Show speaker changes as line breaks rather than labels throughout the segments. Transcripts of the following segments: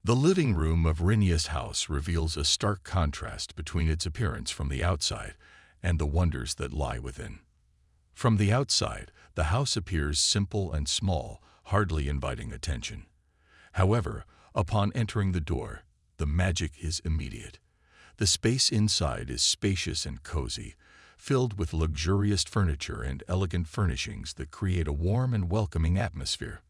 The living room of Rinya's house reveals a stark contrast between its appearance from the outside and the wonders that lie within. From the outside, the house appears simple and small, hardly inviting attention. However, upon entering the door, the magic is immediate. The space inside is spacious and cozy, filled with luxurious furniture and elegant furnishings that create a warm and welcoming atmosphere.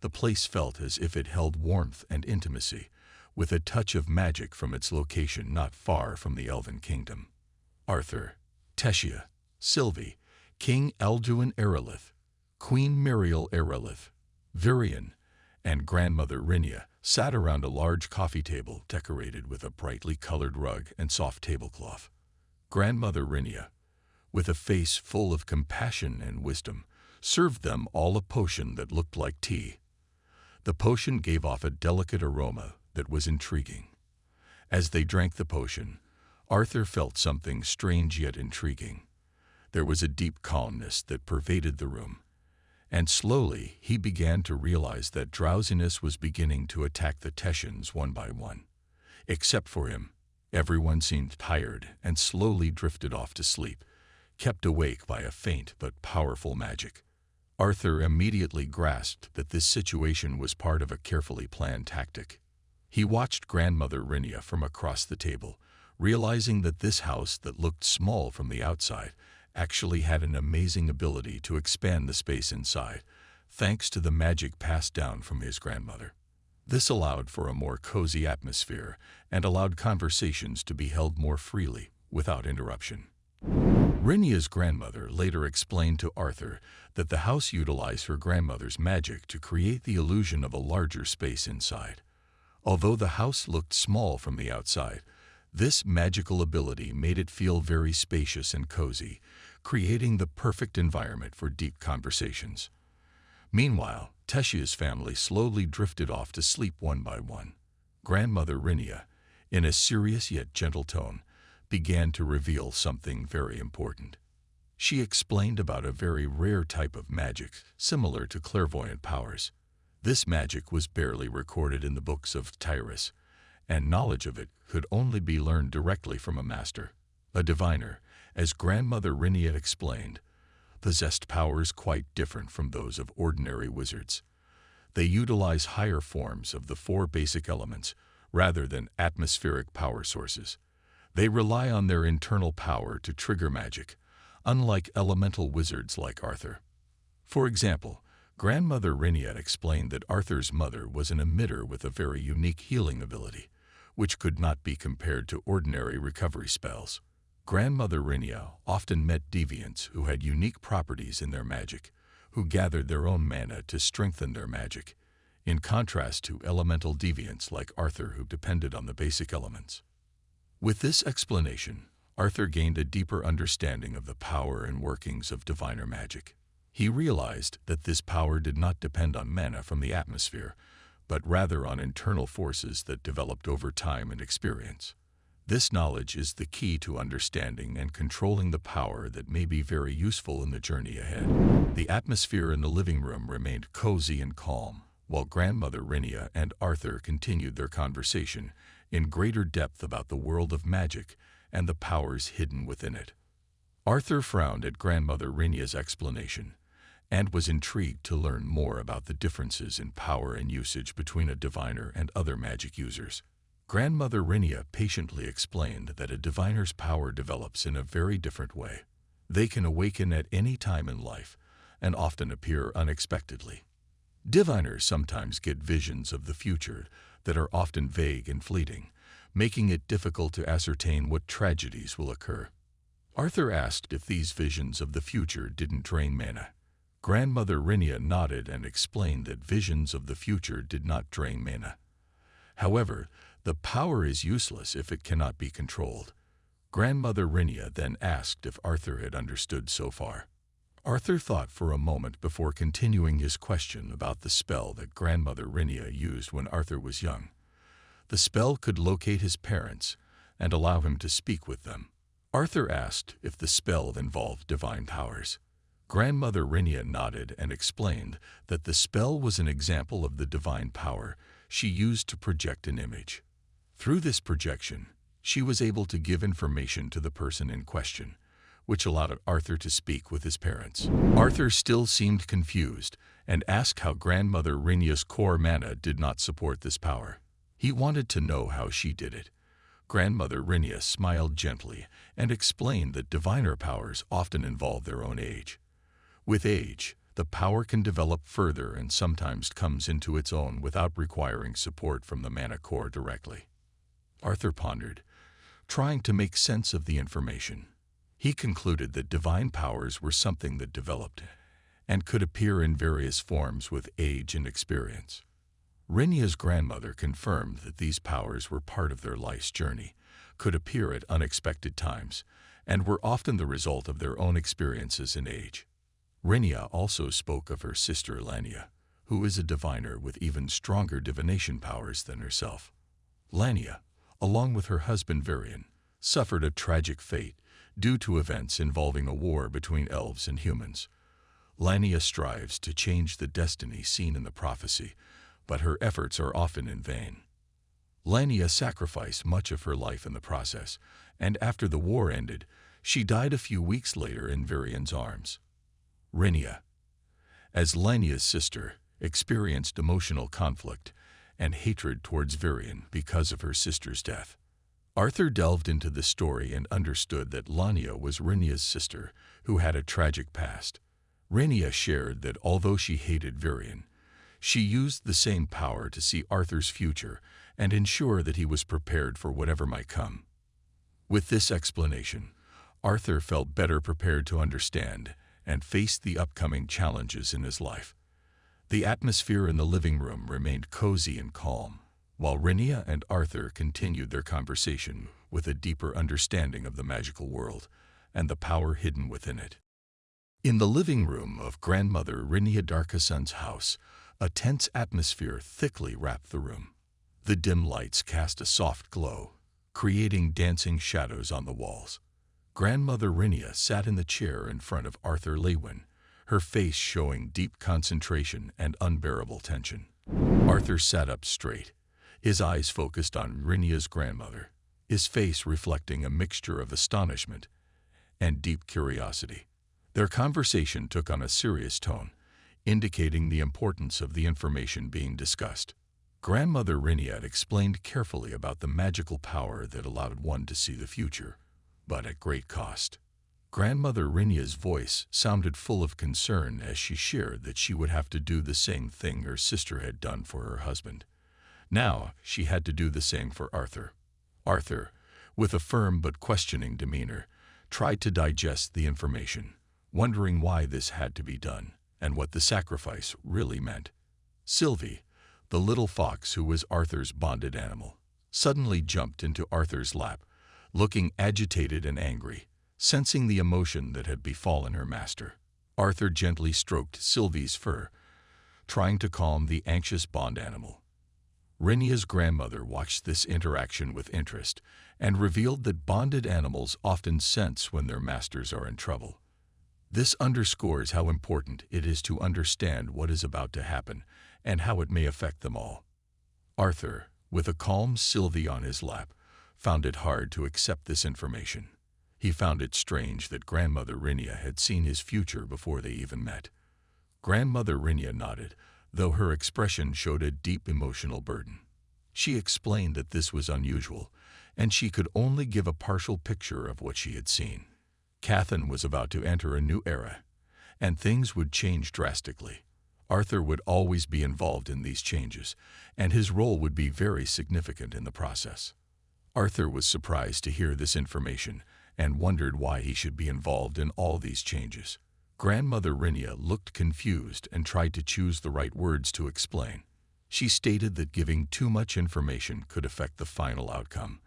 The place felt as if it held warmth and intimacy, with a touch of magic from its location not far from the Elven Kingdom. Arthur, Teshia, Sylvie, King Alduin Erelith, Queen Muriel Erelith, Virion, and Grandmother Rinya sat around a large coffee table decorated with a brightly colored rug and soft tablecloth. Grandmother Rinya, with a face full of compassion and wisdom, served them all a potion that looked like tea. The potion gave off a delicate aroma that was intriguing. As they drank the potion, Arthur felt something strange yet intriguing. There was a deep calmness that pervaded the room, and slowly he began to realize that drowsiness was beginning to attack the Teshians one by one. Except for him, everyone seemed tired and slowly drifted off to sleep, kept awake by a faint but powerful magic. Arthur immediately grasped that this situation was part of a carefully planned tactic. He watched Grandmother Rinya from across the table, realizing that this house that looked small from the outside actually had an amazing ability to expand the space inside, thanks to the magic passed down from his grandmother. This allowed for a more cozy atmosphere and allowed conversations to be held more freely, without interruption. Rinya's grandmother later explained to Arthur that the house utilized her grandmother's magic to create the illusion of a larger space inside. Although the house looked small from the outside, this magical ability made it feel very spacious and cozy, creating the perfect environment for deep conversations. Meanwhile, Teshia's family slowly drifted off to sleep one by one. Grandmother Rinya, in a serious yet gentle tone, began to reveal something very important. She explained about a very rare type of magic similar to clairvoyant powers. This magic was barely recorded in the books of Tyrus, and knowledge of it could only be learned directly from a master, a diviner. As Grandmother Rinya explained, possessed powers quite different from those of ordinary wizards. They utilize higher forms of the 4 basic elements rather than atmospheric power sources. They rely on their internal power to trigger magic, unlike elemental wizards like Arthur. For example, Grandmother Rinya explained that Arthur's mother was an emitter with a very unique healing ability, which could not be compared to ordinary recovery spells. Grandmother Rinya often met deviants who had unique properties in their magic, who gathered their own mana to strengthen their magic, in contrast to elemental deviants like Arthur who depended on the basic elements. With this explanation, Arthur gained a deeper understanding of the power and workings of diviner magic. He realized that this power did not depend on mana from the atmosphere, but rather on internal forces that developed over time and experience. This knowledge is the key to understanding and controlling the power that may be very useful in the journey ahead. The atmosphere in the living room remained cozy and calm, while Grandmother Rinya and Arthur continued their conversation in greater depth about the world of magic and the powers hidden within it. Arthur frowned at Grandmother Rinya's explanation and was intrigued to learn more about the differences in power and usage between a diviner and other magic users. Grandmother Rinya patiently explained that a diviner's power develops in a very different way. They can awaken at any time in life and often appear unexpectedly. Diviners sometimes get visions of the future that are often vague and fleeting, making it difficult to ascertain what tragedies will occur. Arthur asked if these visions of the future didn't drain mana. Grandmother Rinya nodded and explained that visions of the future did not drain mana. However, the power is useless if it cannot be controlled. Grandmother Rinya then asked if Arthur had understood so far. Arthur thought for a moment before continuing his question about the spell that Grandmother Rinya used when Arthur was young. The spell could locate his parents and allow him to speak with them. Arthur asked if the spell involved divine powers. Grandmother Rinya nodded and explained that the spell was an example of the divine power she used to project an image. Through this projection, she was able to give information to the person in question, which allowed Arthur to speak with his parents. Arthur still seemed confused and asked how grandmother Rinya's core mana did not support this power. He wanted to know how she did it. Grandmother Rinya smiled gently and explained that diviner powers often involve their own age. With age, the power can develop further and sometimes comes into its own without requiring support from the mana core directly. Arthur pondered, trying to make sense of the information. He concluded that divine powers were something that developed and could appear in various forms with age and experience. Rinya's grandmother confirmed that these powers were part of their life's journey, could appear at unexpected times, and were often the result of their own experiences and age. Rinya also spoke of her sister Lania, who is a diviner with even stronger divination powers than herself. Lania, along with her husband Varian, suffered a tragic fate due to events involving a war between elves and humans. Lania strives to change the destiny seen in the prophecy, but her efforts are often in vain. Lania sacrificed much of her life in the process, and after the war ended, she died a few weeks later in Varian's arms. Rinya, as Lania's sister, experienced emotional conflict and hatred towards Varian because of her sister's death. Arthur delved into the story and understood that Lania was Rinya's sister, who had a tragic past. Rinya shared that although she hated Varian, she used the same power to see Arthur's future and ensure that he was prepared for whatever might come. With this explanation, Arthur felt better prepared to understand and face the upcoming challenges in his life. The atmosphere in the living room remained cozy and calm, while Rinya and Arthur continued their conversation with a deeper understanding of the magical world and the power hidden within it. In the living room of grandmother Rinya Darkasun's house, a tense atmosphere thickly wrapped the room. The dim lights cast a soft glow, creating dancing shadows on the walls. Grandmother Rinya sat in the chair in front of Arthur Lewin, her face showing deep concentration and unbearable tension. Arthur sat up straight, his eyes focused on Rinya's grandmother, his face reflecting a mixture of astonishment and deep curiosity. Their conversation took on a serious tone, indicating the importance of the information being discussed. Grandmother Rinya explained carefully about the magical power that allowed one to see the future, but at great cost. Grandmother Rinya's voice sounded full of concern as she shared that she would have to do the same thing her sister had done for her husband. Now she had to do the same for Arthur. Arthur, with a firm but questioning demeanor, tried to digest the information, wondering why this had to be done and what the sacrifice really meant. Sylvie, the little fox who was Arthur's bonded animal, suddenly jumped into Arthur's lap, looking agitated and angry, sensing the emotion that had befallen her master. Arthur gently stroked Sylvie's fur, trying to calm the anxious bond animal. Rinya's grandmother watched this interaction with interest and revealed that bonded animals often sense when their masters are in trouble. This underscores how important it is to understand what is about to happen and how it may affect them all. Arthur, with a calm Sylvie on his lap, found it hard to accept this information. He found it strange that Grandmother Rinya had seen his future before they even met. Grandmother Rinya nodded, though her expression showed a deep emotional burden. She explained that this was unusual, and she could only give a partial picture of what she had seen. Cathan was about to enter a new era, and things would change drastically. Arthur would always be involved in these changes, and his role would be very significant in the process. Arthur was surprised to hear this information and wondered why he should be involved in all these changes. Grandmother Rinya looked confused and tried to choose the right words to explain. She stated that giving too much information could affect the final outcome,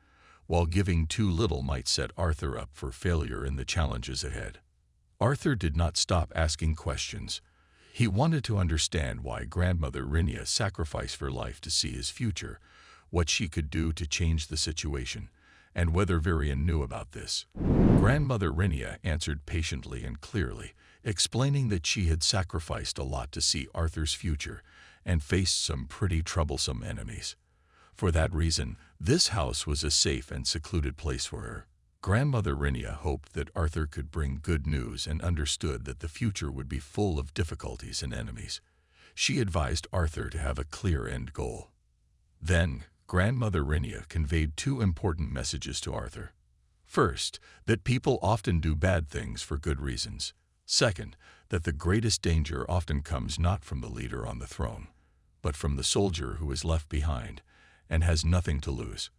while giving too little might set Arthur up for failure in the challenges ahead. Arthur did not stop asking questions. He wanted to understand why Grandmother Rinya sacrificed her life to see his future, what she could do to change the situation, and whether Varian knew about this. Grandmother Rinya answered patiently and clearly, explaining that she had sacrificed a lot to see Arthur's future, and faced some pretty troublesome enemies. For that reason, this house was a safe and secluded place for her. Grandmother Rinia hoped that Arthur could bring good news and understood that the future would be full of difficulties and enemies. She advised Arthur to have a clear end goal. Then, Grandmother Rinia conveyed two important messages to Arthur. First, that people often do bad things for good reasons. Second, that the greatest danger often comes not from the leader on the throne, but from the soldier who is left behind and has nothing to lose.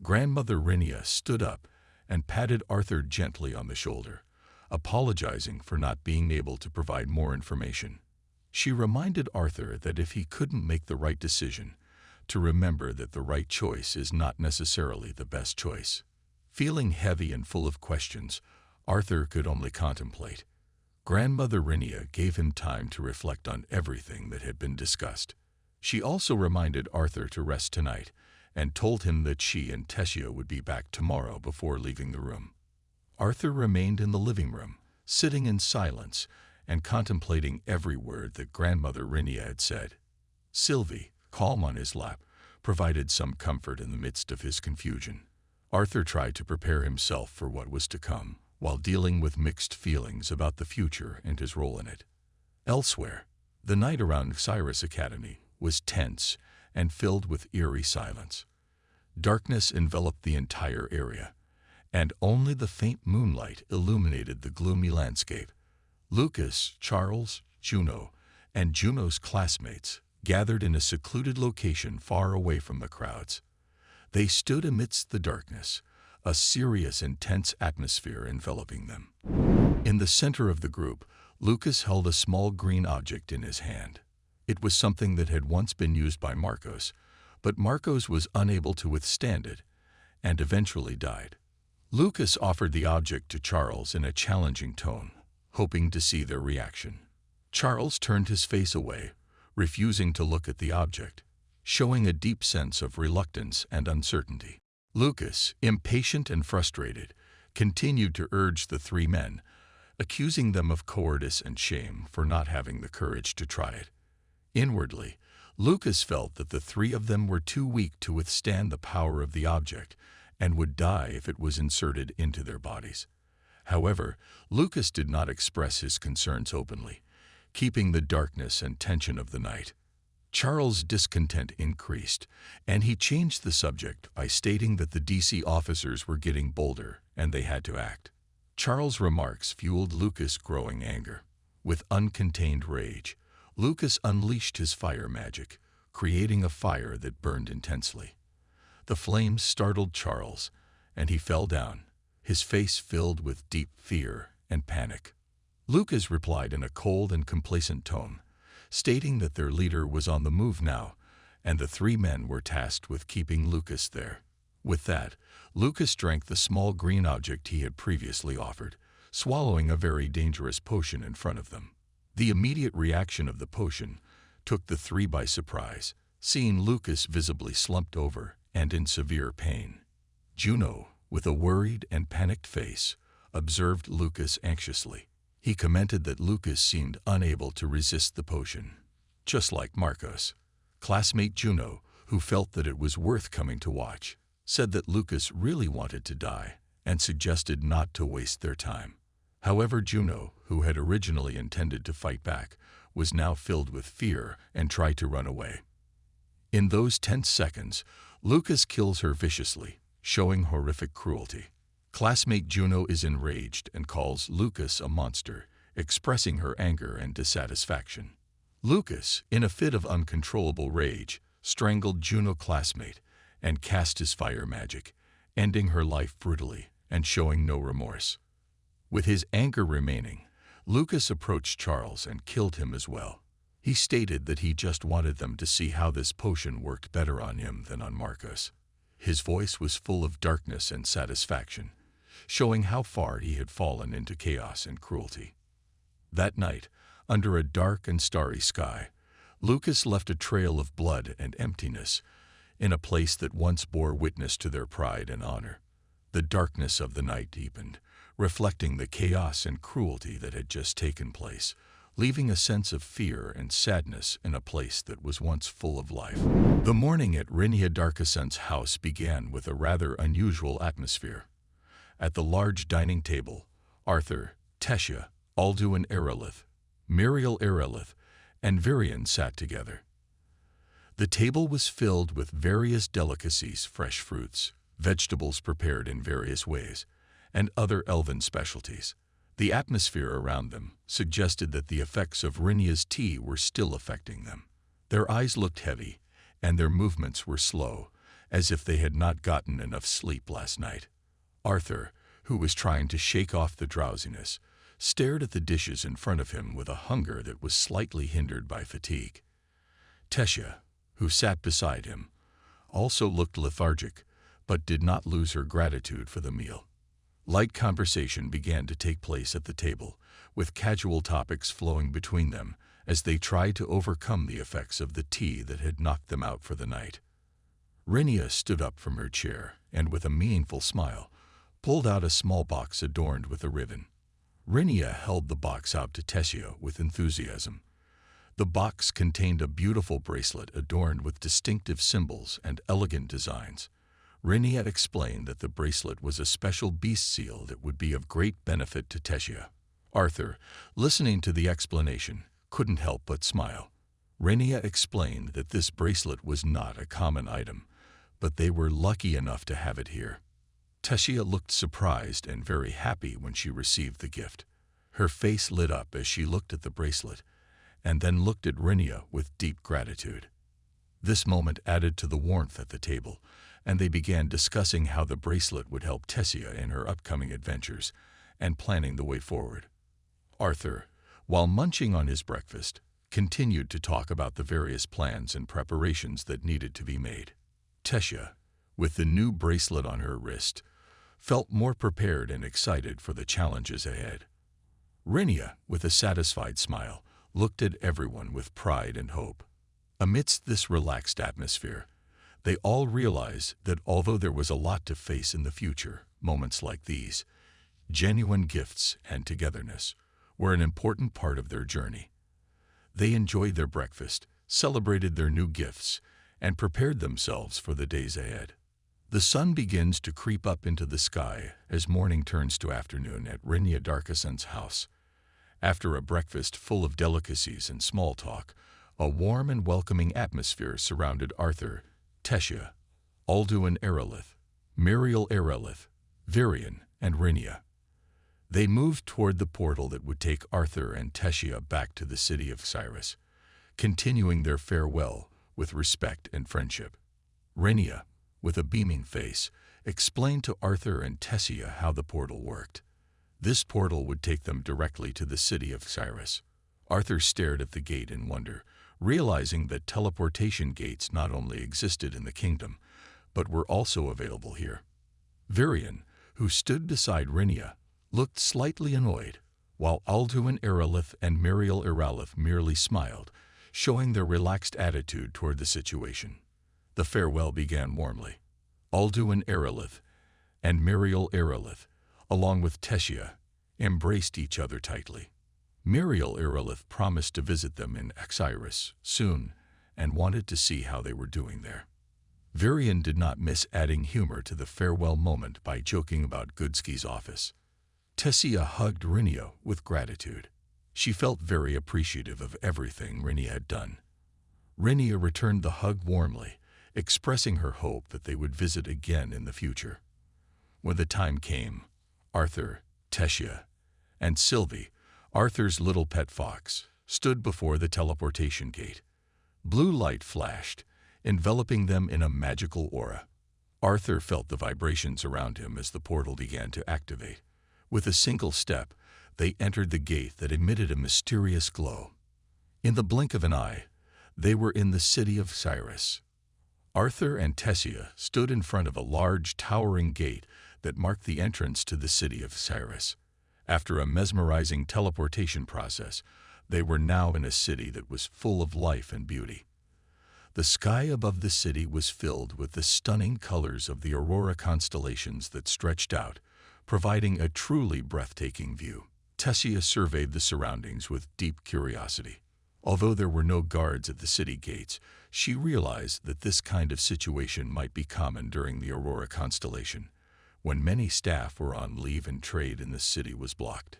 Grandmother Rinia stood up and patted Arthur gently on the shoulder, apologizing for not being able to provide more information. She reminded Arthur that if he couldn't make the right decision, to remember that the right choice is not necessarily the best choice. Feeling heavy and full of questions, Arthur could only contemplate. Grandmother Rinia gave him time to reflect on everything that had been discussed. She also reminded Arthur to rest tonight and told him that she and Tessia would be back tomorrow before leaving the room. Arthur remained in the living room, sitting in silence and contemplating every word that Grandmother Rinia had said. Sylvie, calm on his lap, provided some comfort in the midst of his confusion. Arthur tried to prepare himself for what was to come, while dealing with mixed feelings about the future and his role in it. Elsewhere, the night around Cyrus Academy was tense and filled with eerie silence. Darkness enveloped the entire area, and only the faint moonlight illuminated the gloomy landscape. Lucas, Charles, Juno, and Juno's classmates gathered in a secluded location far away from the crowds. They stood amidst the darkness, a serious and tense atmosphere enveloping them. In the center of the group, Lucas held a small green object in his hand. It was something that had once been used by Marcos, but Marcos was unable to withstand it and eventually died. Lucas offered the object to Charles in a challenging tone, hoping to see their reaction. Charles turned his face away, refusing to look at the object, showing a deep sense of reluctance and uncertainty. Lucas, impatient and frustrated, continued to urge the three men, accusing them of cowardice and shame for not having the courage to try it. Inwardly, Lucas felt that the three of them were too weak to withstand the power of the object and would die if it was inserted into their bodies. However, Lucas did not express his concerns openly, keeping the darkness and tension of the night. Charles' discontent increased, and he changed the subject by stating that the DC officers were getting bolder and they had to act. Charles' remarks fueled Lucas' growing anger. With uncontained rage, Lucas unleashed his fire magic, creating a fire that burned intensely. The flames startled Charles, and he fell down, his face filled with deep fear and panic. Lucas replied in a cold and complacent tone, stating that their leader was on the move now, and the three men were tasked with keeping Lucas there. With that, Lucas drank the small green object he had previously offered, swallowing a very dangerous potion in front of them. The immediate reaction of the potion took the three by surprise, seeing Lucas visibly slumped over and in severe pain. Juno, with a worried and panicked face, observed Lucas anxiously. He commented that Lucas seemed unable to resist the potion. Just like Marcos, classmate Juno, who felt that it was worth coming to watch, said that Lucas really wanted to die and suggested not to waste their time. However, Juno, who had originally intended to fight back, was now filled with fear and tried to run away. In those tense seconds, Lucas kills her viciously, showing horrific cruelty. Classmate Juno is enraged and calls Lucas a monster, expressing her anger and dissatisfaction. Lucas, in a fit of uncontrollable rage, strangled Juno's classmate and cast his fire magic, ending her life brutally and showing no remorse. With his anger remaining, Lucas approached Charles and killed him as well. He stated that he just wanted them to see how this potion worked better on him than on Marcos. His voice was full of darkness and satisfaction, showing how far he had fallen into chaos and cruelty. That night, under a dark and starry sky, Lucas left a trail of blood and emptiness in a place that once bore witness to their pride and honor. The darkness of the night deepened, reflecting the chaos and cruelty that had just taken place. leaving a sense of fear and sadness in a place that was once full of life. The morning at Rinya Darkasen's house began with a rather unusual atmosphere. At the large dining table, Arthur, Tessia, Alduin Erelith, Muriel Erelith, and Virian sat together. The table was filled with various delicacies, fresh fruits, vegetables prepared in various ways, and other elven specialties. The atmosphere around them suggested that the effects of Rinya's tea were still affecting them. Their eyes looked heavy, and their movements were slow, as if they had not gotten enough sleep last night. Arthur, who was trying to shake off the drowsiness, stared at the dishes in front of him with a hunger that was slightly hindered by fatigue. Tessia, who sat beside him, also looked lethargic, but did not lose her gratitude for the meal. Light conversation began to take place at the table, with casual topics flowing between them as they tried to overcome the effects of the tea that had knocked them out for the night. Rinya stood up from her chair and, with a meaningful smile, pulled out a small box adorned with a ribbon. Rinya held the box out to Tessia with enthusiasm. The box contained a beautiful bracelet adorned with distinctive symbols and elegant designs. Rinya explained that the bracelet was a special beast seal that would be of great benefit to Tessia. Arthur, listening to the explanation, couldn't help but smile. Rinya explained that this bracelet was not a common item, but they were lucky enough to have it here. Tessia looked surprised and very happy when she received the gift. Her face lit up as she looked at the bracelet, and then looked at Rinya with deep gratitude. This moment added to the warmth at the table, and they began discussing how the bracelet would help Tessia in her upcoming adventures and planning the way forward. Arthur, while munching on his breakfast, continued to talk about the various plans and preparations that needed to be made. Tessia, with the new bracelet on her wrist, felt more prepared and excited for the challenges ahead. Rinya, with a satisfied smile, looked at everyone with pride and hope. Amidst this relaxed atmosphere, they all realized that although there was a lot to face in the future, moments like these, genuine gifts and togetherness, were an important part of their journey. They enjoyed their breakfast, celebrated their new gifts, and prepared themselves for the days ahead. The sun begins to creep up into the sky as morning turns to afternoon at Rinya Darkasen's house. After a breakfast full of delicacies and small talk, a warm and welcoming atmosphere surrounded Arthur, Tessia, Alduin Erelith, Muriel Erelith, Virian, and Rinya. They moved toward the portal that would take Arthur and Tessia back to the city of Cyrus, continuing their farewell with respect and friendship. Rinya, with a beaming face, explained to Arthur and Tessia how the portal worked. This portal would take them directly to the city of Cyrus. Arthur stared at the gate in wonder, realizing that teleportation gates not only existed in the kingdom, but were also available here. Virian, who stood beside Rinya, looked slightly annoyed, while Alduin Erelith and Muriel Erelith merely smiled, showing their relaxed attitude toward the situation. The farewell began warmly. Alduin Erelith and Muriel Erelith, along with Tessia, embraced each other tightly. Muriel Erelith promised to visit them in Cyrus soon and wanted to see how they were doing there. Virian did not miss adding humor to the farewell moment by joking about Goodsky's office. Tessia hugged Rinya with gratitude. She felt very appreciative of everything Rinya had done. Rinya returned the hug warmly, expressing her hope that they would visit again in the future. When the time came, Arthur, Tessia, and Sylvie, Arthur's little pet fox, stood before the teleportation gate. Blue light flashed, enveloping them in a magical aura. Arthur felt the vibrations around him as the portal began to activate. With a single step, they entered the gate that emitted a mysterious glow. In the blink of an eye, they were in the city of Cyrus. Arthur and Tessia stood in front of a large, towering gate that marked the entrance to the city of Cyrus. After a mesmerizing teleportation process, they were now in a city that was full of life and beauty. The sky above the city was filled with the stunning colors of the aurora constellations that stretched out, providing a truly breathtaking view. Tessia surveyed the surroundings with deep curiosity. Although there were no guards at the city gates, she realized that this kind of situation might be common during the Aurora constellation, when many staff were on leave and trade in the city was blocked.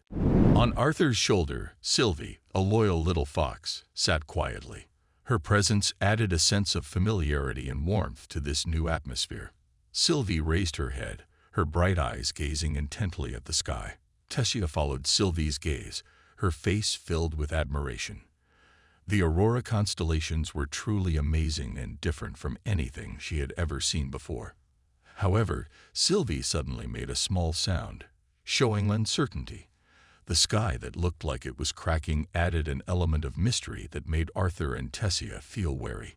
On Arthur's shoulder, Sylvie, a loyal little fox, sat quietly. Her presence added a sense of familiarity and warmth to this new atmosphere. Sylvie raised her head, her bright eyes gazing intently at the sky. Tessia followed Sylvie's gaze, her face filled with admiration. The Aurora constellations were truly amazing and different from anything she had ever seen before. However, Sylvie suddenly made a small sound, showing uncertainty. The sky that looked like it was cracking added an element of mystery that made Arthur and Tessia feel wary.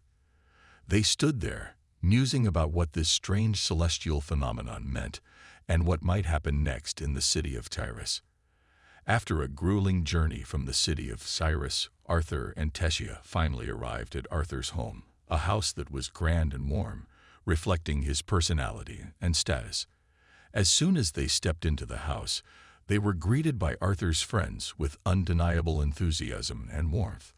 They stood there, musing about what this strange celestial phenomenon meant and what might happen next in the city of Tyrus. After a grueling journey from the city of Cyrus, Arthur and Tessia finally arrived at Arthur's home, a house that was grand and warm, reflecting his personality and status. As soon as they stepped into the house, they were greeted by Arthur's friends with undeniable enthusiasm and warmth.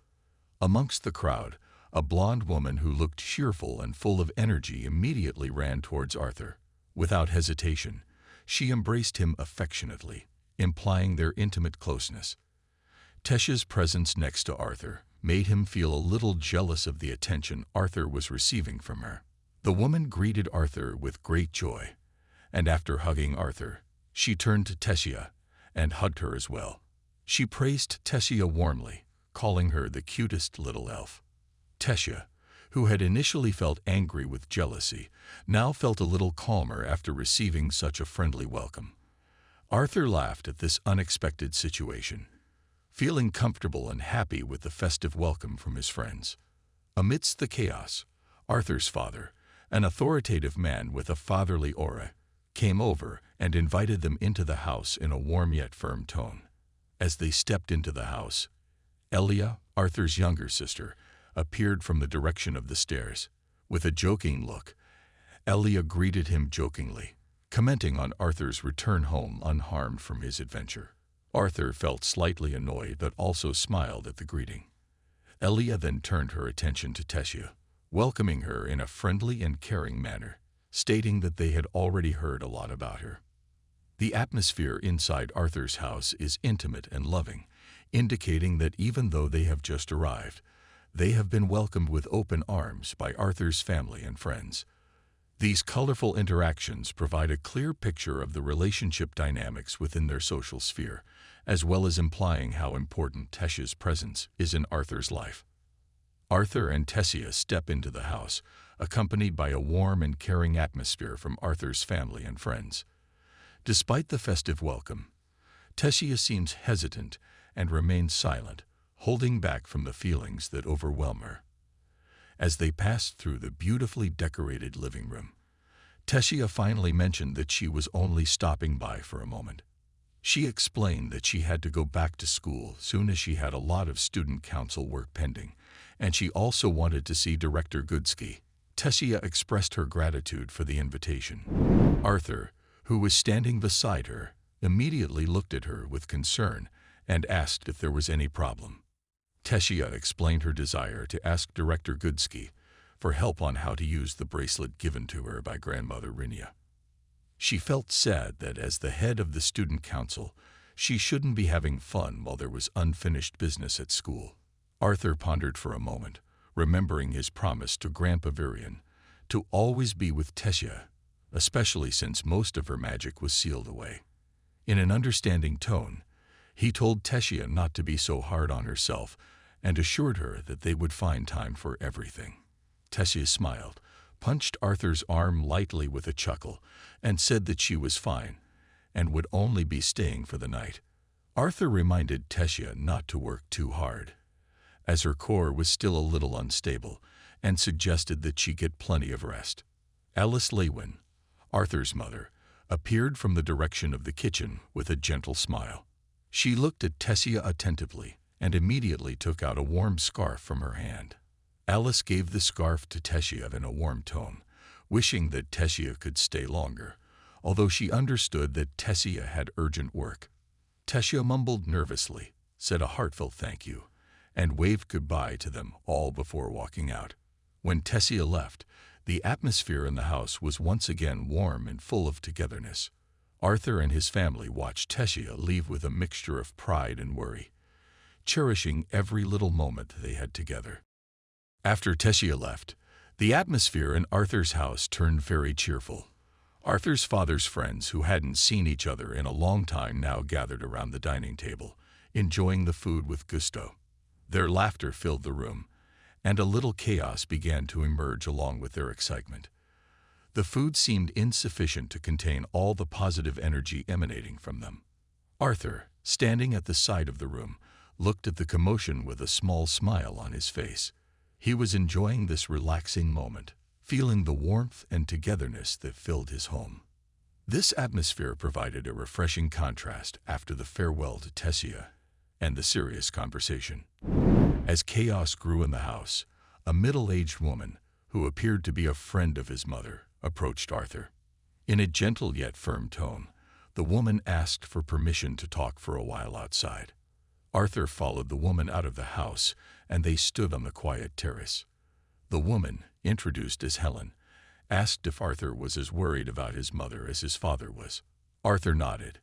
Amongst the crowd, a blonde woman who looked cheerful and full of energy immediately ran towards Arthur. Without hesitation, she embraced him affectionately, implying their intimate closeness. Tessia's presence next to Arthur made him feel a little jealous of the attention Arthur was receiving from her. The woman greeted Arthur with great joy, and after hugging Arthur, she turned to Tessia and hugged her as well. She praised Tessia warmly, calling her the cutest little elf. Tessia, who had initially felt angry with jealousy, now felt a little calmer after receiving such a friendly welcome. Arthur laughed at this unexpected situation, feeling comfortable and happy with the festive welcome from his friends. Amidst the chaos, Arthur's father, an authoritative man with a fatherly aura, came over and invited them into the house in a warm yet firm tone. As they stepped into the house, Elia, Arthur's younger sister, appeared from the direction of the stairs. With a joking look, Elia greeted him jokingly, commenting on Arthur's return home unharmed from his adventure. Arthur felt slightly annoyed but also smiled at the greeting. Elia then turned her attention to Tessia, welcoming her in a friendly and caring manner, stating that they had already heard a lot about her. The atmosphere inside Arthur's house is intimate and loving, indicating that even though they have just arrived, they have been welcomed with open arms by Arthur's family and friends. These colorful interactions provide a clear picture of the relationship dynamics within their social sphere, as well as implying how important Tessia's presence is in Arthur's life. Arthur and Tessia step into the house, accompanied by a warm and caring atmosphere from Arthur's family and friends. Despite the festive welcome, Tessia seems hesitant and remains silent, holding back from the feelings that overwhelm her. As they passed through the beautifully decorated living room, Tessia finally mentioned that she was only stopping by for a moment. She explained that she had to go back to school soon as she had a lot of student council work pending, and she also wanted to see Director Goodsky. Tessia expressed her gratitude for the invitation. Arthur, who was standing beside her, immediately looked at her with concern and asked if there was any problem. Tessia explained her desire to ask Director Goodsky for help on how to use the bracelet given to her by Grandmother Rinia. She felt sad that as the head of the student council, she shouldn't be having fun while there was unfinished business at school. Arthur pondered for a moment, remembering his promise to Grandpa Virion to always be with Tessia, especially since most of her magic was sealed away. In an understanding tone, he told Tessia not to be so hard on herself and assured her that they would find time for everything. Tessia smiled, punched Arthur's arm lightly with a chuckle, and said that she was fine and would only be staying for the night. Arthur reminded Tessia not to work too hard, as her core was still a little unstable, and suggested that she get plenty of rest. Alice Lewin, Arthur's mother, appeared from the direction of the kitchen with a gentle smile. She looked at Tessia attentively and immediately took out a warm scarf from her hand. Alice gave the scarf to Tessia in a warm tone, wishing that Tessia could stay longer, although she understood that Tessia had urgent work. Tessia mumbled nervously, said a heartfelt thank you, and waved goodbye to them all before walking out. When Tessia left, the atmosphere in the house was once again warm and full of togetherness. Arthur and his family watched Tessia leave with a mixture of pride and worry, cherishing every little moment they had together. After Tessia left, the atmosphere in Arthur's house turned very cheerful. Arthur's father's friends who hadn't seen each other in a long time now gathered around the dining table, enjoying the food with gusto. Their laughter filled the room, and a little chaos began to emerge along with their excitement. The food seemed insufficient to contain all the positive energy emanating from them. Arthur, standing at the side of the room, looked at the commotion with a small smile on his face. He was enjoying this relaxing moment, feeling the warmth and togetherness that filled his home. This atmosphere provided a refreshing contrast after the farewell to Tessia and the serious conversation. As chaos grew in the house, a middle-aged woman, who appeared to be a friend of his mother, approached Arthur. In a gentle yet firm tone, the woman asked for permission to talk for a while outside. Arthur followed the woman out of the house, and they stood on the quiet terrace. The woman, introduced as Helen, asked if Arthur was as worried about his mother as his father was. Arthur nodded,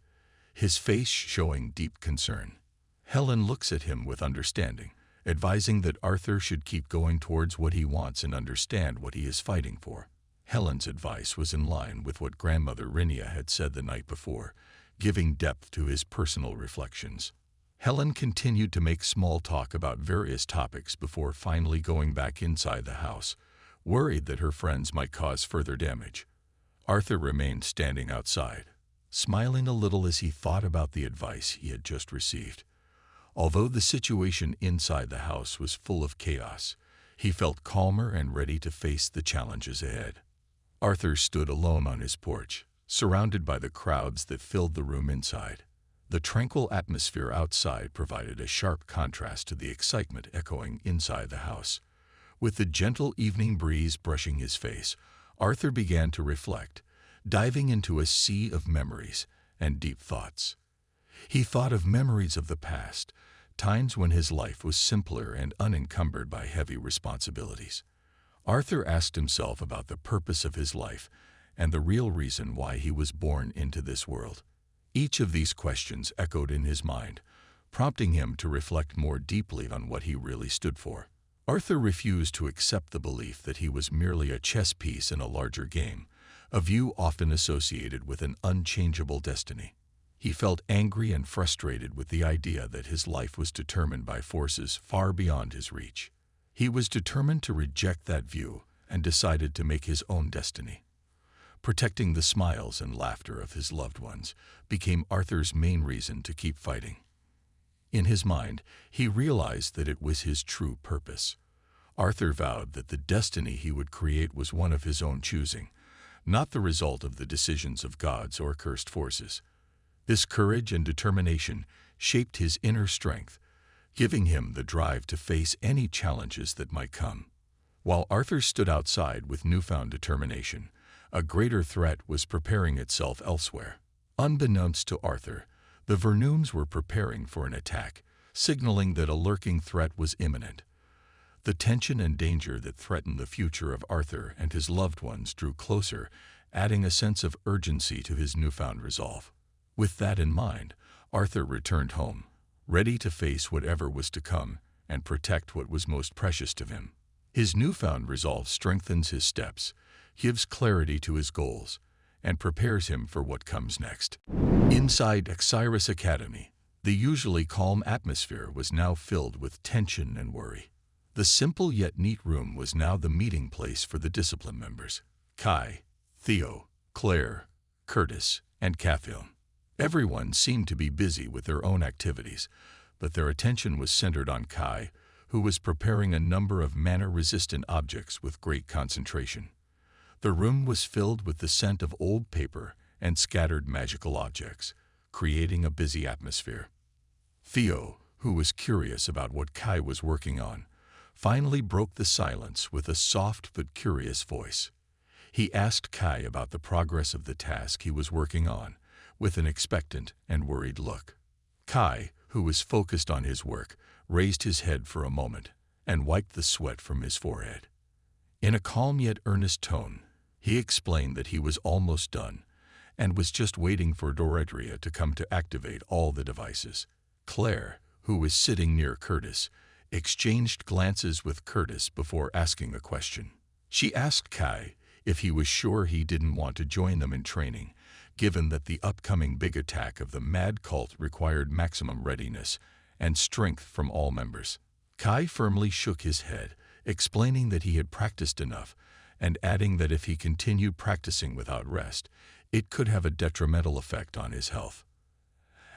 his face showing deep concern. Helen looks at him with understanding, advising that Arthur should keep going towards what he wants and understand what he is fighting for. Helen's advice was in line with what grandmother Rinia had said the night before, giving depth to his personal reflections. Helen continued to make small talk about various topics before finally going back inside the house, worried that her friends might cause further damage. Arthur remained standing outside, smiling a little as he thought about the advice he had just received. Although the situation inside the house was full of chaos, he felt calmer and ready to face the challenges ahead. Arthur stood alone on his porch, surrounded by the crowds that filled the room inside. The tranquil atmosphere outside provided a sharp contrast to the excitement echoing inside the house. With the gentle evening breeze brushing his face, Arthur began to reflect, diving into a sea of memories and deep thoughts. He thought of memories of the past, times when his life was simpler and unencumbered by heavy responsibilities. Arthur asked himself about the purpose of his life and the real reason why he was born into this world. Each of these questions echoed in his mind, prompting him to reflect more deeply on what he really stood for. Arthur refused to accept the belief that he was merely a chess piece in a larger game, a view often associated with an unchangeable destiny. He felt angry and frustrated with the idea that his life was determined by forces far beyond his reach. He was determined to reject that view and decided to make his own destiny. Protecting the smiles and laughter of his loved ones became Arthur's main reason to keep fighting. In his mind, he realized that it was his true purpose. Arthur vowed that the destiny he would create was one of his own choosing, not the result of the decisions of gods or cursed forces. This courage and determination shaped his inner strength, giving him the drive to face any challenges that might come. While Arthur stood outside with newfound determination, a greater threat was preparing itself elsewhere. Unbeknownst to Arthur, the Vernooms were preparing for an attack, signaling that a lurking threat was imminent. The tension and danger that threatened the future of Arthur and his loved ones drew closer, adding a sense of urgency to his newfound resolve. With that in mind, Arthur returned home, ready to face whatever was to come and protect what was most precious to him. His newfound resolve strengthens his steps, gives clarity to his goals, and prepares him for what comes next. Inside Exyrus Academy, the usually calm atmosphere was now filled with tension and worry. The simple yet neat room was now the meeting place for the discipline members: Kai, Theo, Claire, Curtis, and Catherine. Everyone seemed to be busy with their own activities, but their attention was centered on Kai, who was preparing a number of mana-resistant objects with great concentration. The room was filled with the scent of old paper and scattered magical objects, creating a busy atmosphere. Theo, who was curious about what Kai was working on, finally broke the silence with a soft but curious voice. He asked Kai about the progress of the task he was working on, with an expectant and worried look. Kai, who was focused on his work, raised his head for a moment and wiped the sweat from his forehead. In a calm yet earnest tone, he explained that he was almost done and was just waiting for Doredria to come to activate all the devices. Claire, who was sitting near Curtis, exchanged glances with Curtis before asking a question. She asked Kai if he was sure he didn't want to join them in training, given that the upcoming big attack of the mad cult required maximum readiness and strength from all members. Kai firmly shook his head, explaining that he had practiced enough, and adding that if he continued practicing without rest, it could have a detrimental effect on his health.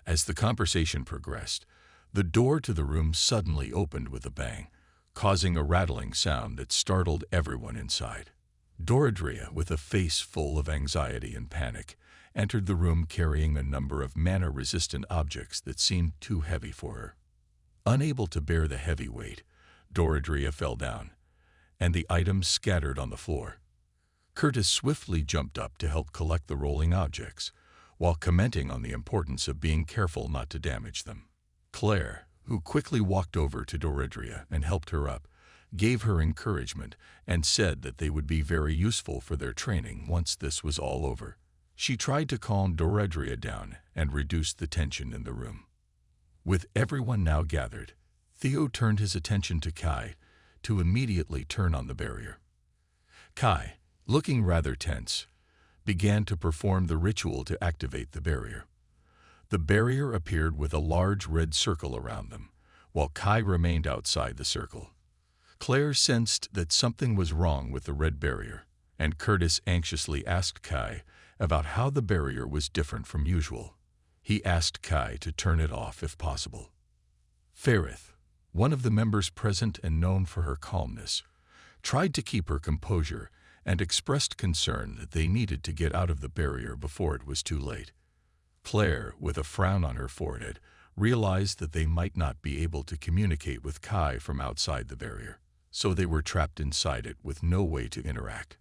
As the conversation progressed, the door to the room suddenly opened with a bang, causing a rattling sound that startled everyone inside. Doredria, with a face full of anxiety and panic, entered the room carrying a number of mana-resistant objects that seemed too heavy for her. Unable to bear the heavy weight, Doredria fell down, and the items scattered on the floor. Curtis swiftly jumped up to help collect the rolling objects, while commenting on the importance of being careful not to damage them. Claire, who quickly walked over to Doredria and helped her up, gave her encouragement and said that they would be very useful for their training once this was all over. She tried to calm Doredria down and reduce the tension in the room. With everyone now gathered, Theo turned his attention to Kai to immediately turn on the barrier. Kai, looking rather tense, began to perform the ritual to activate the barrier. The barrier appeared with a large red circle around them, while Kai remained outside the circle. Claire sensed that something was wrong with the red barrier, and Curtis anxiously asked Kai about how the barrier was different from usual. He asked Kai to turn it off if possible. Ferith, one of the members present and known for her calmness, tried to keep her composure and expressed concern that they needed to get out of the barrier before it was too late. Claire, with a frown on her forehead, realized that they might not be able to communicate with Kai from outside the barrier, so they were trapped inside it with no way to interact.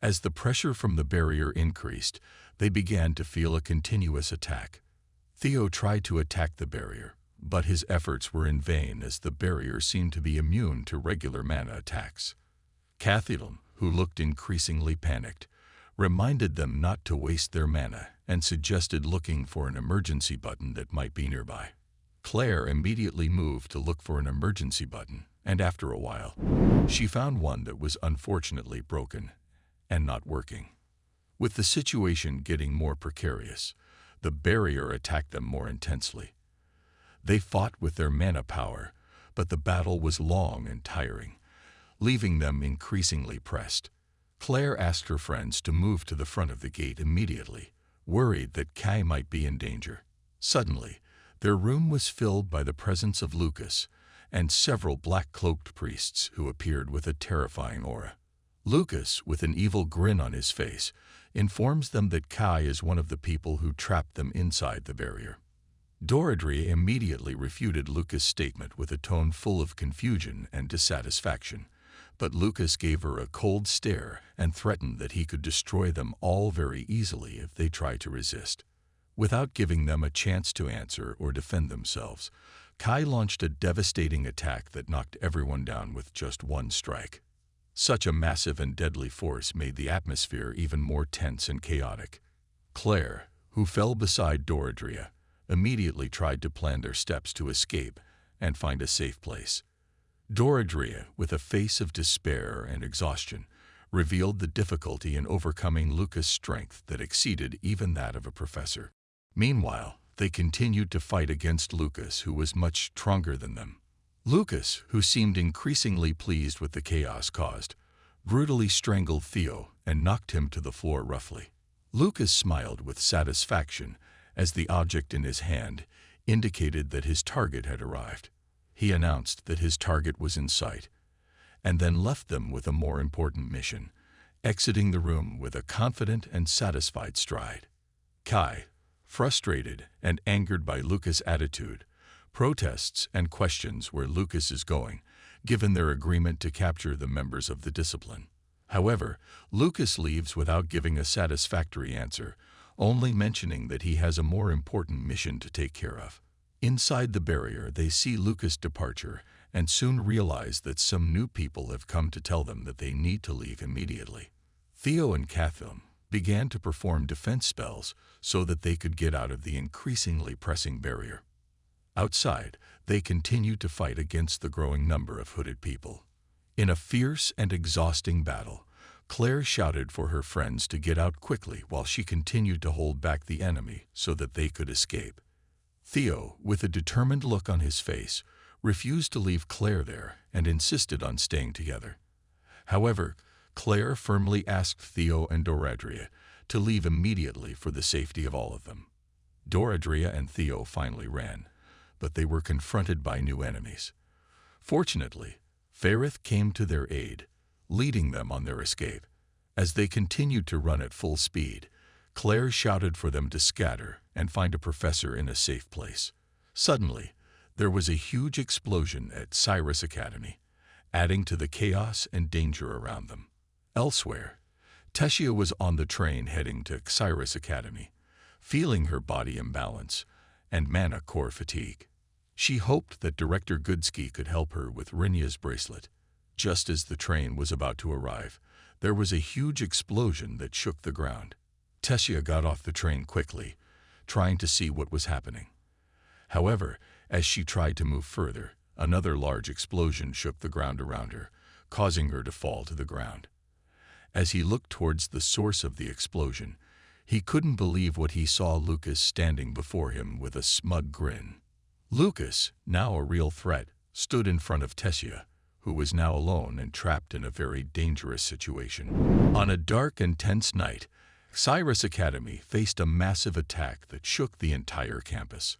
As the pressure from the barrier increased, they began to feel a continuous attack. Theo tried to attack the barrier, but his efforts were in vain as the barrier seemed to be immune to regular mana attacks. Cathedral, who looked increasingly panicked, reminded them not to waste their mana and suggested looking for an emergency button that might be nearby. Claire immediately moved to look for an emergency button, and after a while, she found one that was unfortunately broken and not working. With the situation getting more precarious, the barrier attacked them more intensely. They fought with their mana power, but the battle was long and tiring, leaving them increasingly pressed. Claire asked her friends to move to the front of the gate immediately, worried that Kai might be in danger. Suddenly, their room was filled by the presence of Lucas and several black-cloaked priests who appeared with a terrifying aura. Lucas, with an evil grin on his face, informs them that Kai is one of the people who trapped them inside the barrier. Doredria immediately refuted Lucas' statement with a tone full of confusion and dissatisfaction, but Lucas gave her a cold stare and threatened that he could destroy them all very easily if they tried to resist. Without giving them a chance to answer or defend themselves, Kai launched a devastating attack that knocked everyone down with just one strike. Such a massive and deadly force made the atmosphere even more tense and chaotic. Claire, who fell beside Doredria, immediately tried to plan their steps to escape and find a safe place. Doredria, with a face of despair and exhaustion, revealed the difficulty in overcoming Lucas' strength that exceeded even that of a professor. Meanwhile, they continued to fight against Lucas, who was much stronger than them. Lucas, who seemed increasingly pleased with the chaos caused, brutally strangled Theo and knocked him to the floor roughly. Lucas smiled with satisfaction as the object in his hand indicated that his target had arrived. He announced that his target was in sight, and then left them with a more important mission, exiting the room with a confident and satisfied stride. Kai, frustrated and angered by Lucas' attitude, protests and questions where Lucas is going, given their agreement to capture the members of the discipline. However, Lucas leaves without giving a satisfactory answer, only mentioning that he has a more important mission to take care of. Inside the barrier, they see Lucas' departure and soon realize that some new people have come to tell them that they need to leave immediately. Theo and Kathum began to perform defense spells so that they could get out of the increasingly pressing barrier. Outside, they continued to fight against the growing number of hooded people. In a fierce and exhausting battle, Claire shouted for her friends to get out quickly while she continued to hold back the enemy so that they could escape. Theo, with a determined look on his face, refused to leave Claire there and insisted on staying together. However, Claire firmly asked Theo and Doradria to leave immediately for the safety of all of them. Doradria and Theo finally ran, but they were confronted by new enemies. Fortunately, Ferrith came to their aid, leading them on their escape. As they continued to run at full speed, Claire shouted for them to scatter and find a professor in a safe place. Suddenly, there was a huge explosion at Cyrus Academy, adding to the chaos and danger around them. Elsewhere, Tessia was on the train heading to Cyrus Academy, feeling her body imbalance and mana core fatigue. She hoped that Director Goodsky could help her with Rinya's bracelet. Just as the train was about to arrive, there was a huge explosion that shook the ground. Tessia got off the train quickly, trying to see what was happening. However, as she tried to move further, another large explosion shook the ground around her, causing her to fall to the ground. As he looked towards the source of the explosion, he couldn't believe what he saw: Lucas standing before him with a smug grin. Lucas, now a real threat, stood in front of Tessia, who was now alone and trapped in a very dangerous situation. On a dark and tense night, Cyrus Academy faced a massive attack that shook the entire campus.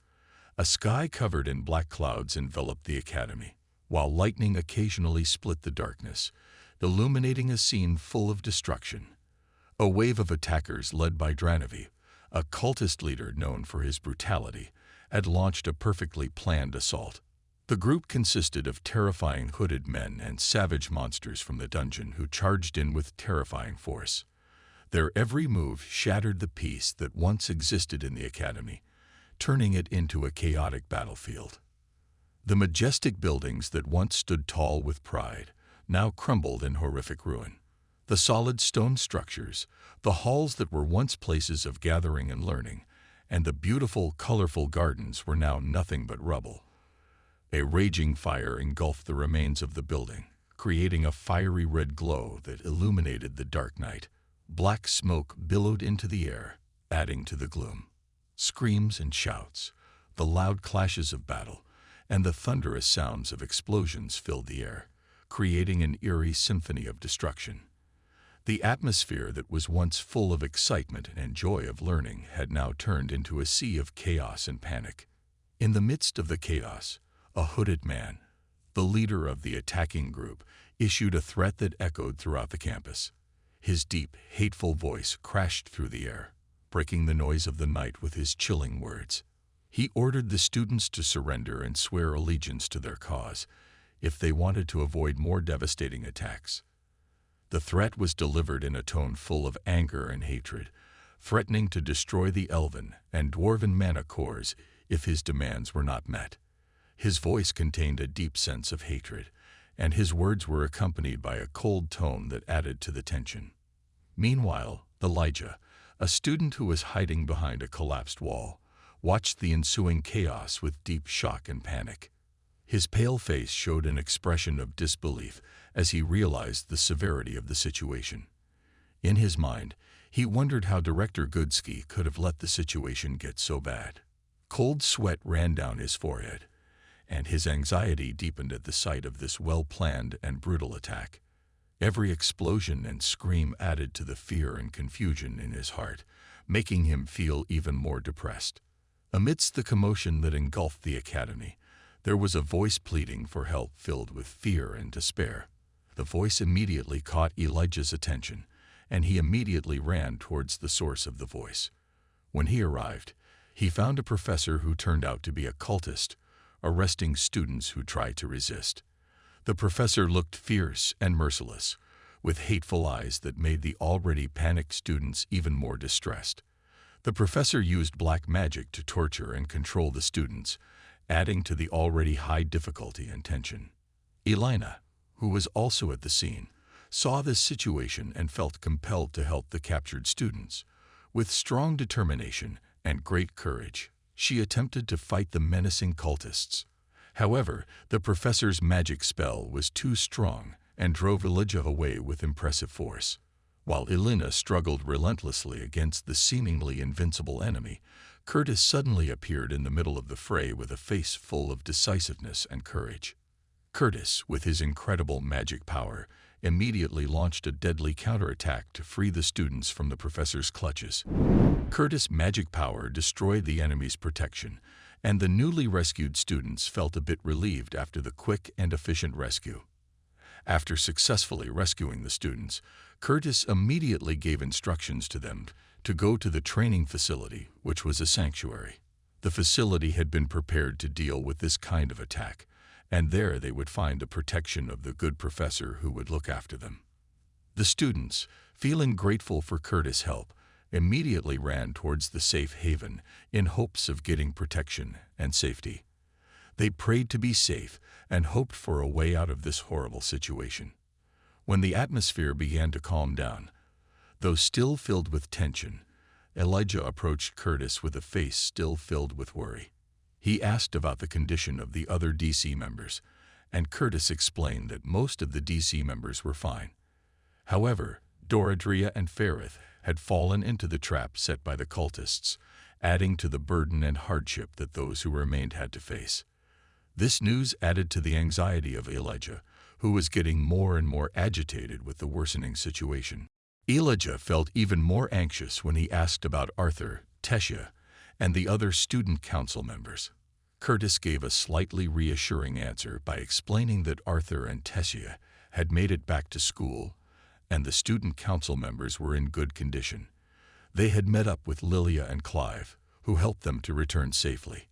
A sky covered in black clouds enveloped the academy, while lightning occasionally split the darkness, illuminating a scene full of destruction. A wave of attackers led by Dranovi, a cultist leader known for his brutality, had launched a perfectly planned assault. The group consisted of terrifying hooded men and savage monsters from the dungeon who charged in with terrifying force. Their every move shattered the peace that once existed in the academy, turning it into a chaotic battlefield. The majestic buildings that once stood tall with pride now crumbled in horrific ruin. The solid stone structures, the halls that were once places of gathering and learning, and the beautiful, colorful gardens were now nothing but rubble. A raging fire engulfed the remains of the building, creating a fiery red glow that illuminated the dark night. Black smoke billowed into the air, adding to the gloom. Screams and shouts, the loud clashes of battle, and the thunderous sounds of explosions filled the air, creating an eerie symphony of destruction. The atmosphere that was once full of excitement and joy of learning had now turned into a sea of chaos and panic. In the midst of the chaos, a hooded man, the leader of the attacking group, issued a threat that echoed throughout the campus. His deep, hateful voice crashed through the air, breaking the noise of the night with his chilling words. He ordered the students to surrender and swear allegiance to their cause if they wanted to avoid more devastating attacks. The threat was delivered in a tone full of anger and hatred, threatening to destroy the elven and dwarven mana cores if his demands were not met. His voice contained a deep sense of hatred, and his words were accompanied by a cold tone that added to the tension. Meanwhile, Elijah, a student who was hiding behind a collapsed wall, watched the ensuing chaos with deep shock and panic. His pale face showed an expression of disbelief as he realized the severity of the situation. In his mind, he wondered how Director Goodsky could have let the situation get so bad. Cold sweat ran down his forehead, and his anxiety deepened at the sight of this well-planned and brutal attack. Every explosion and scream added to the fear and confusion in his heart, making him feel even more depressed. Amidst the commotion that engulfed the academy, there was a voice pleading for help filled with fear and despair. The voice immediately caught Elijah's attention, and he immediately ran towards the source of the voice. When he arrived, he found a professor who turned out to be a cultist, arresting students who tried to resist. The professor looked fierce and merciless, with hateful eyes that made the already panicked students even more distressed. The professor used black magic to torture and control the students, adding to the already high difficulty and tension. Elena, who was also at the scene, saw this situation and felt compelled to help the captured students. With strong determination and great courage, she attempted to fight the menacing cultists. However, the professor's magic spell was too strong and drove Elijah away with impressive force. While Elena struggled relentlessly against the seemingly invincible enemy, Curtis suddenly appeared in the middle of the fray with a face full of decisiveness and courage. Curtis, with his incredible magic power, immediately launched a deadly counterattack to free the students from the professor's clutches. Curtis' magic power destroyed the enemy's protection, and the newly rescued students felt a bit relieved after the quick and efficient rescue. After successfully rescuing the students, Curtis immediately gave instructions to them to go to the training facility, which was a sanctuary. The facility had been prepared to deal with this kind of attack, and there they would find the protection of the good professor who would look after them. The students, feeling grateful for Curtis' help, immediately ran towards the safe haven in hopes of getting protection and safety. They prayed to be safe and hoped for a way out of this horrible situation. When the atmosphere began to calm down, though still filled with tension, Elijah approached Curtis with a face still filled with worry. He asked about the condition of the other DC members, and Curtis explained that most of the DC members were fine. However, Doradria and Ferrith had fallen into the trap set by the cultists, adding to the burden and hardship that those who remained had to face. This news added to the anxiety of Elijah, who was getting more and more agitated with the worsening situation. Elijah felt even more anxious when he asked about Arthur, Tessia, and the other student council members. Curtis gave a slightly reassuring answer by explaining that Arthur and Tessia had made it back to school, and the student council members were in good condition. They had met up with Lilia and Clive, who helped them to return safely.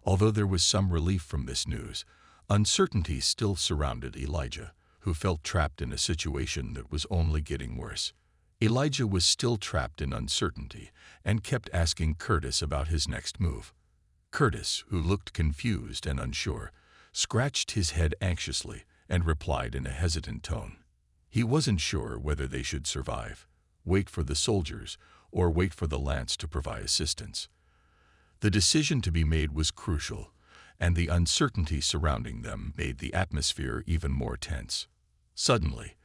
Although there was some relief from this news, uncertainty still surrounded Elijah, who felt trapped in a situation that was only getting worse. Elijah was still trapped in uncertainty and kept asking Curtis about his next move. Curtis, who looked confused and unsure, scratched his head anxiously and replied in a hesitant tone. He wasn't sure whether they should survive, wait for the soldiers, or wait for the lance to provide assistance. The decision to be made was crucial, and the uncertainty surrounding them made the atmosphere even more tense. Suddenly,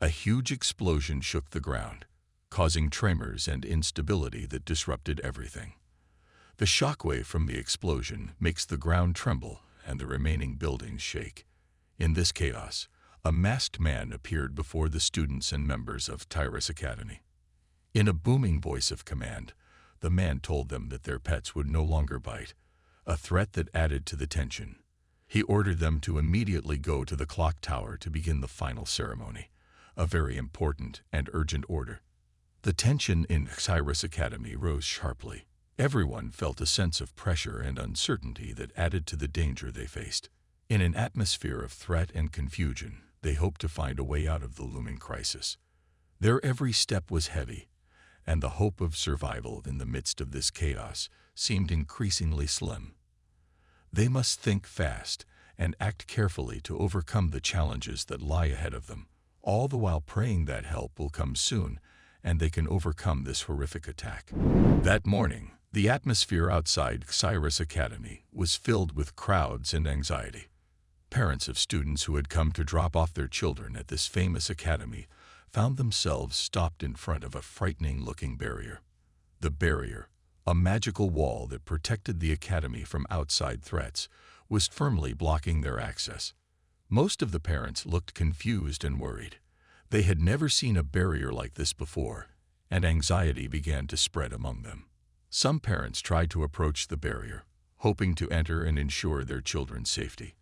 a huge explosion shook the ground, causing tremors and instability that disrupted everything. The shockwave from the explosion makes the ground tremble and the remaining buildings shake. In this chaos, a masked man appeared before the students and members of Tyrus Academy. In a booming voice of command, the man told them that their pets would no longer bite, a threat that added to the tension. He ordered them to immediately go to the clock tower to begin the final ceremony, a very important and urgent order. The tension in Tyrus Academy rose sharply. Everyone felt a sense of pressure and uncertainty that added to the danger they faced. In an atmosphere of threat and confusion, they hoped to find a way out of the looming crisis. Their every step was heavy, and the hope of survival in the midst of this chaos seemed increasingly slim. They must think fast and act carefully to overcome the challenges that lie ahead of them, all the while praying that help will come soon and they can overcome this horrific attack. That morning, the atmosphere outside Cyrus Academy was filled with crowds and anxiety. Parents of students who had come to drop off their children at this famous academy found themselves stopped in front of a frightening-looking barrier. The barrier, a magical wall that protected the academy from outside threats, was firmly blocking their access. Most of the parents looked confused and worried. They had never seen a barrier like this before, and anxiety began to spread among them. Some parents tried to approach the barrier, hoping to enter and ensure their children's safety.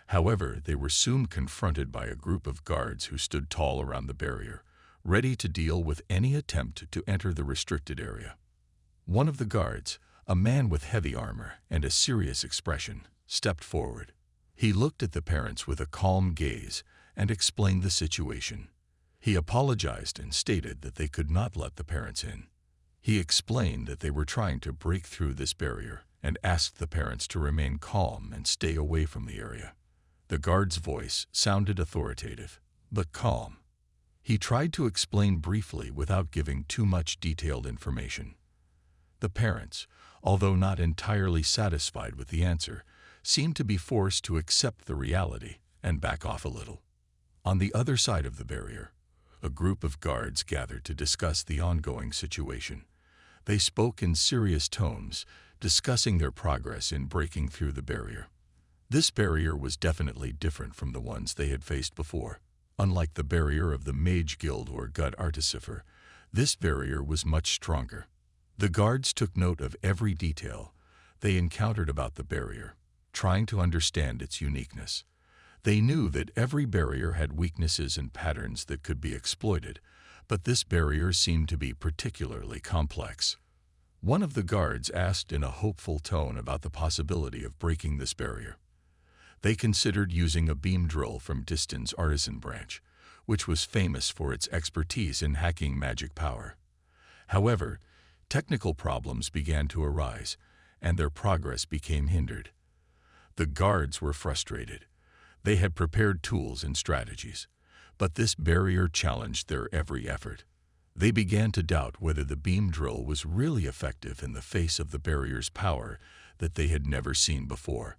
However, they were soon confronted by a group of guards who stood tall around the barrier, ready to deal with any attempt to enter the restricted area. One of the guards, a man with heavy armor and a serious expression, stepped forward. He looked at the parents with a calm gaze and explained the situation. He apologized and stated that they could not let the parents in. He explained that they were trying to break through this barrier and asked the parents to remain calm and stay away from the area. The guard's voice sounded authoritative, but calm. He tried to explain briefly without giving too much detailed information. The parents, although not entirely satisfied with the answer, seemed to be forced to accept the reality and back off a little. On the other side of the barrier, a group of guards gathered to discuss the ongoing situation. They spoke in serious tones, discussing their progress in breaking through the barrier. This barrier was definitely different from the ones they had faced before. Unlike the barrier of the Mage Guild or Gut Artificer, this barrier was much stronger. The guards took note of every detail they encountered about the barrier, trying to understand its uniqueness. They knew that every barrier had weaknesses and patterns that could be exploited, but this barrier seemed to be particularly complex. One of the guards asked in a hopeful tone about the possibility of breaking this barrier. They considered using a beam drill from Diston's artisan branch, which was famous for its expertise in hacking magic power. However, technical problems began to arise, and their progress became hindered. The guards were frustrated. They had prepared tools and strategies, but this barrier challenged their every effort. They began to doubt whether the beam drill was really effective in the face of the barrier's power that they had never seen before.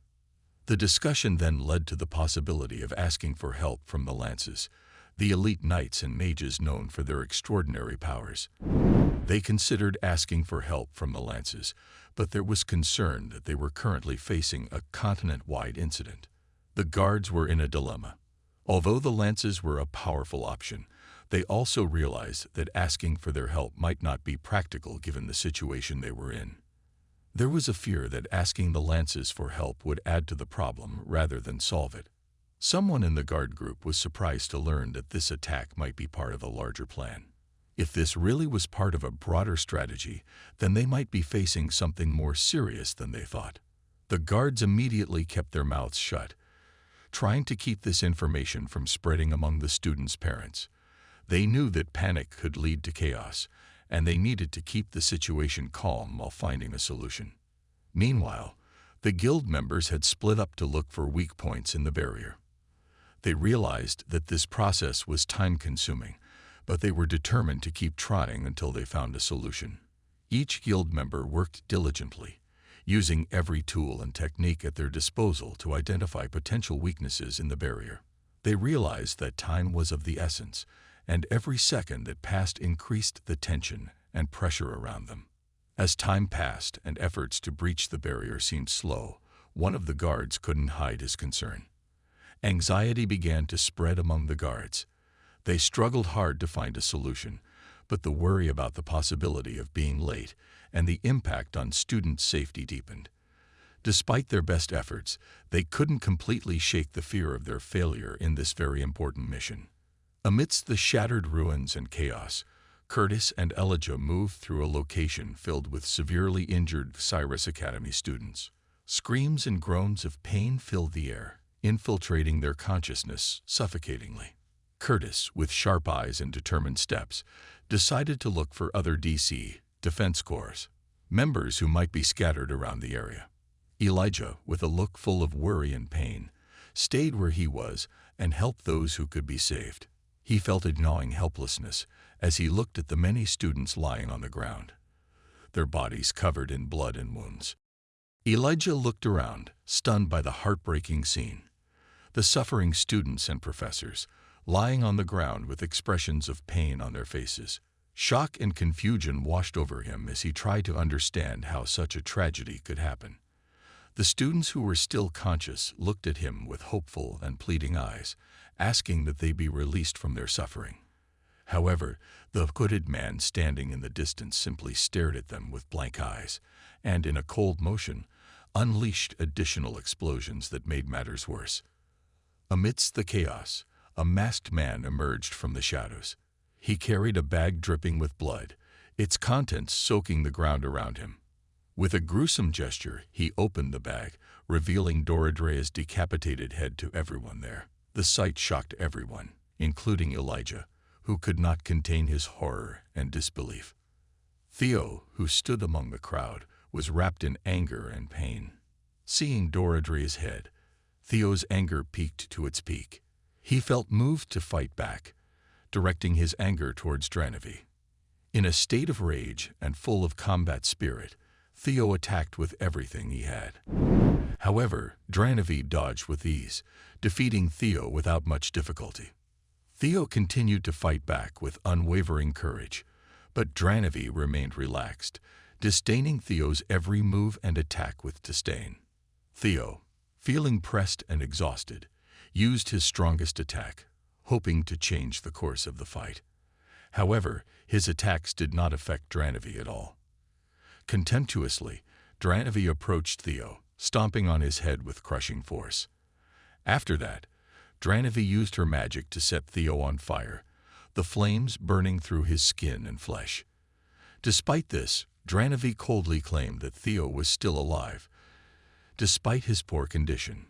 The discussion then led to the possibility of asking for help from the Lances, the elite knights and mages known for their extraordinary powers. They considered asking for help from the Lances, but there was concern that they were currently facing a continent-wide incident. The guards were in a dilemma. Although the Lances were a powerful option, they also realized that asking for their help might not be practical given the situation they were in. There was a fear that asking the Lances for help would add to the problem rather than solve it. Someone in the guard group was surprised to learn that this attack might be part of a larger plan. If this really was part of a broader strategy, then they might be facing something more serious than they thought. The guards immediately kept their mouths shut, trying to keep this information from spreading among the students' parents. They knew that panic could lead to chaos, and they needed to keep the situation calm while finding a solution. Meanwhile, the guild members had split up to look for weak points in the barrier. They realized that this process was time-consuming, but they were determined to keep trying until they found a solution. Each guild member worked diligently, using every tool and technique at their disposal to identify potential weaknesses in the barrier. They realized that time was of the essence, and every second that passed increased the tension and pressure around them. As time passed and efforts to breach the barrier seemed slow, one of the guards couldn't hide his concern. Anxiety began to spread among the guards. They struggled hard to find a solution, but the worry about the possibility of being late and the impact on student safety deepened. Despite their best efforts, they couldn't completely shake the fear of their failure in this very important mission. Amidst the shattered ruins and chaos, Curtis and Elijah moved through a location filled with severely injured Cyrus Academy students. Screams and groans of pain filled the air, infiltrating their consciousness suffocatingly. Curtis, with sharp eyes and determined steps, decided to look for other DC Defense Corps members who might be scattered around the area. Elijah, with a look full of worry and pain, stayed where he was and helped those who could be saved. He felt a gnawing helplessness as he looked at the many students lying on the ground, their bodies covered in blood and wounds. Elijah looked around, stunned by the heartbreaking scene. The suffering students and professors, lying on the ground with expressions of pain on their faces. Shock and confusion washed over him as he tried to understand how such a tragedy could happen. The students who were still conscious looked at him with hopeful and pleading eyes, asking that they be released from their suffering. However, the hooded man standing in the distance simply stared at them with blank eyes, and in a cold motion, unleashed additional explosions that made matters worse. Amidst the chaos, a masked man emerged from the shadows. He carried a bag dripping with blood, its contents soaking the ground around him. With a gruesome gesture, he opened the bag, revealing Doradrea's decapitated head to everyone there. The sight shocked everyone, including Elijah, who could not contain his horror and disbelief. Theo, who stood among the crowd, was wrapped in anger and pain. Seeing Doradrea's head, Theo's anger peaked to its peak. He felt moved to fight back, directing his anger towards Dranavi. In a state of rage and full of combat spirit, Theo attacked with everything he had. However, Dranavi dodged with ease, defeating Theo without much difficulty. Theo continued to fight back with unwavering courage, but Dranavi remained relaxed, disdaining Theo's every move and attack with disdain. Theo, feeling pressed and exhausted, used his strongest attack, hoping to change the course of the fight. However, his attacks did not affect Dranavi at all. Contemptuously, Dranavi approached Theo, stomping on his head with crushing force. After that, Dranavi used her magic to set Theo on fire, the flames burning through his skin and flesh. Despite this, Dranavi coldly claimed that Theo was still alive, despite his poor condition.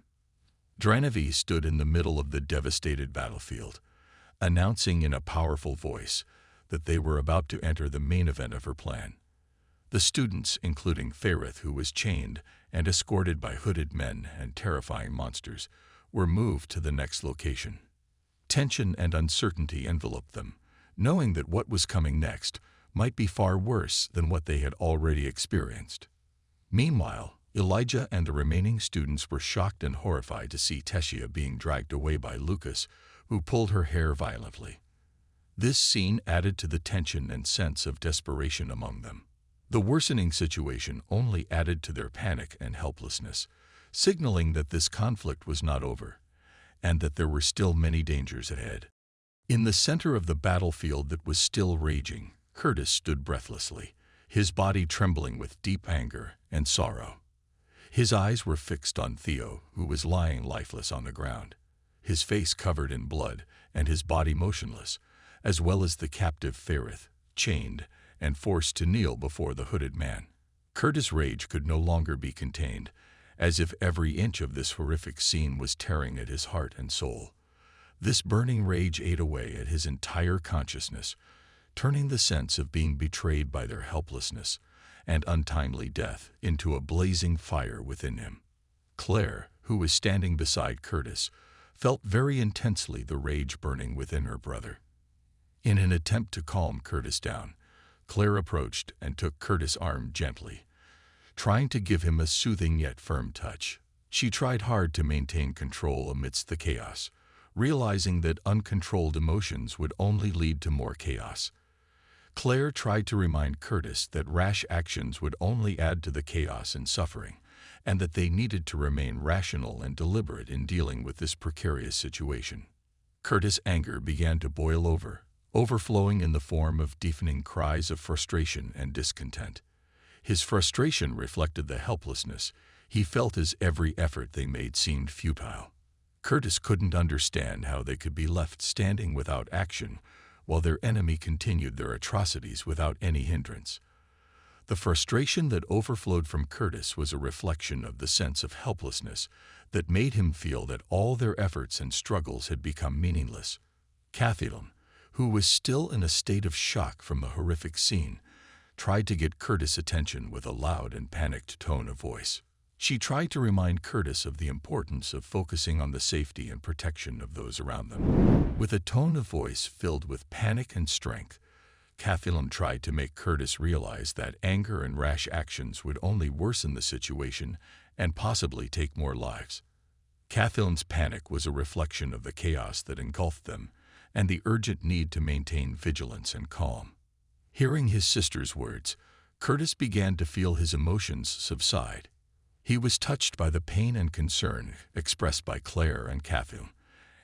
Dranavi stood in the middle of the devastated battlefield, announcing in a powerful voice that they were about to enter the main event of her plan. The students, including Ferith, who was chained and escorted by hooded men and terrifying monsters, were moved to the next location. Tension and uncertainty enveloped them, knowing that what was coming next might be far worse than what they had already experienced. Meanwhile, Elijah and the remaining students were shocked and horrified to see Teshia being dragged away by Lucas, who pulled her hair violently. This scene added to the tension and sense of desperation among them. The worsening situation only added to their panic and helplessness, signaling that this conflict was not over, and that there were still many dangers ahead. In the center of the battlefield that was still raging, Curtis stood breathlessly, his body trembling with deep anger and sorrow. His eyes were fixed on Theo, who was lying lifeless on the ground, his face covered in blood and his body motionless, as well as the captive Ferith, chained and forced to kneel before the hooded man. Curtis' rage could no longer be contained, as if every inch of this horrific scene was tearing at his heart and soul. This burning rage ate away at his entire consciousness, turning the sense of being betrayed by their helplessness and untimely death into a blazing fire within him. Claire, who was standing beside Curtis, felt very intensely the rage burning within her brother. In an attempt to calm Curtis down, Claire approached and took Curtis' arm gently, trying to give him a soothing yet firm touch. She tried hard to maintain control amidst the chaos, realizing that uncontrolled emotions would only lead to more chaos. Claire tried to remind Curtis that rash actions would only add to the chaos and suffering, and that they needed to remain rational and deliberate in dealing with this precarious situation. Curtis' anger began to boil over, overflowing in the form of deafening cries of frustration and discontent. His frustration reflected the helplessness he felt as every effort they made seemed futile. Curtis couldn't understand how they could be left standing without action while their enemy continued their atrocities without any hindrance. The frustration that overflowed from Curtis was a reflection of the sense of helplessness that made him feel that all their efforts and struggles had become meaningless. Kathleen, who was still in a state of shock from the horrific scene, tried to get Curtis' attention with a loud and panicked tone of voice. She tried to remind Curtis of the importance of focusing on the safety and protection of those around them. With a tone of voice filled with panic and strength, Kathleen tried to make Curtis realize that anger and rash actions would only worsen the situation and possibly take more lives. Kathleen's panic was a reflection of the chaos that engulfed them and the urgent need to maintain vigilance and calm. Hearing his sister's words, Curtis began to feel his emotions subside. He was touched by the pain and concern expressed by Claire and Kathleen,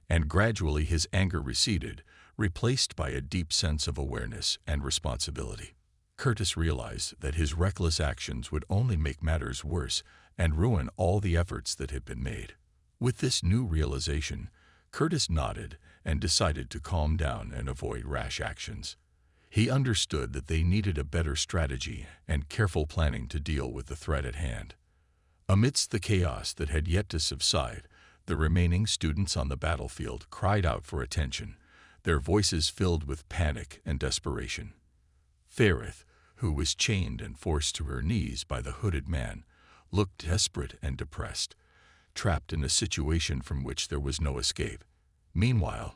and gradually his anger receded, replaced by a deep sense of awareness and responsibility. Curtis realized that his reckless actions would only make matters worse and ruin all the efforts that had been made. With this new realization, Curtis nodded and decided to calm down and avoid rash actions. He understood that they needed a better strategy and careful planning to deal with the threat at hand. Amidst the chaos that had yet to subside, the remaining students on the battlefield cried out for attention, their voices filled with panic and desperation. Ferith, who was chained and forced to her knees by the hooded man, looked desperate and depressed, trapped in a situation from which there was no escape. Meanwhile,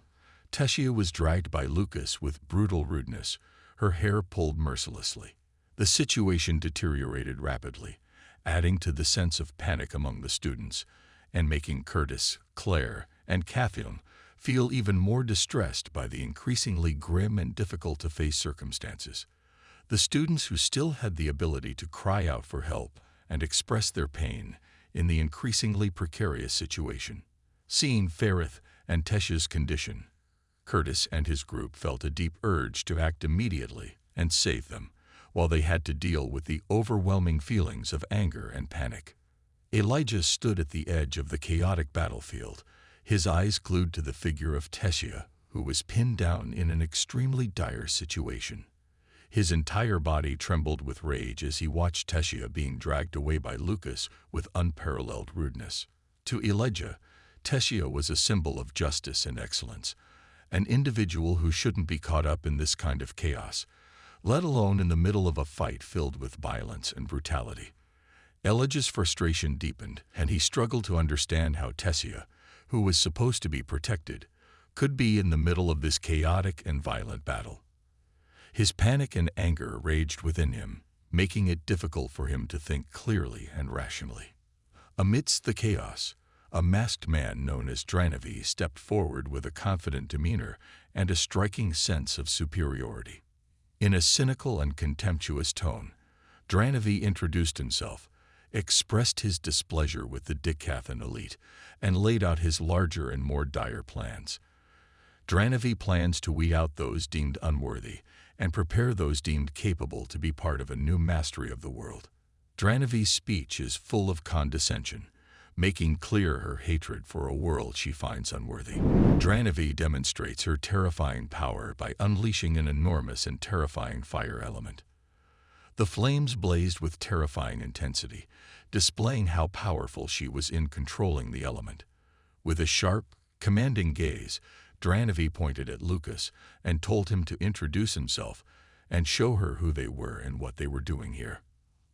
Teshia was dragged by Lucas with brutal rudeness, her hair pulled mercilessly. The situation deteriorated rapidly, adding to the sense of panic among the students, and making Curtis, Claire, and Catherine feel even more distressed by the increasingly grim and difficult-to-face circumstances. The students who still had the ability to cry out for help and express their pain in the increasingly precarious situation. Seeing Ferrith and Teshia's condition, Curtis and his group felt a deep urge to act immediately and save them, while they had to deal with the overwhelming feelings of anger and panic. Elijah stood at the edge of the chaotic battlefield, his eyes glued to the figure of Teshia, who was pinned down in an extremely dire situation. His entire body trembled with rage as he watched Teshia being dragged away by Lucas with unparalleled rudeness. To Elijah, Teshia was a symbol of justice and excellence, an individual who shouldn't be caught up in this kind of chaos, let alone in the middle of a fight filled with violence and brutality. Elijah's frustration deepened, and he struggled to understand how Teshia, who was supposed to be protected, could be in the middle of this chaotic and violent battle. His panic and anger raged within him, making it difficult for him to think clearly and rationally. Amidst the chaos, a masked man known as Dranavi stepped forward with a confident demeanor and a striking sense of superiority. In a cynical and contemptuous tone, Dranavi introduced himself, expressed his displeasure with the Decathlon elite, and laid out his larger and more dire plans. Dranavi plans to weed out those deemed unworthy and prepare those deemed capable to be part of a new mastery of the world. Dranavi's speech is full of condescension, making clear her hatred for a world she finds unworthy. Dranavi demonstrates her terrifying power by unleashing an enormous and terrifying fire element. The flames blazed with terrifying intensity, displaying how powerful she was in controlling the element. With a sharp, commanding gaze, Dranavi pointed at Lucas and told him to introduce himself and show her who they were and what they were doing here.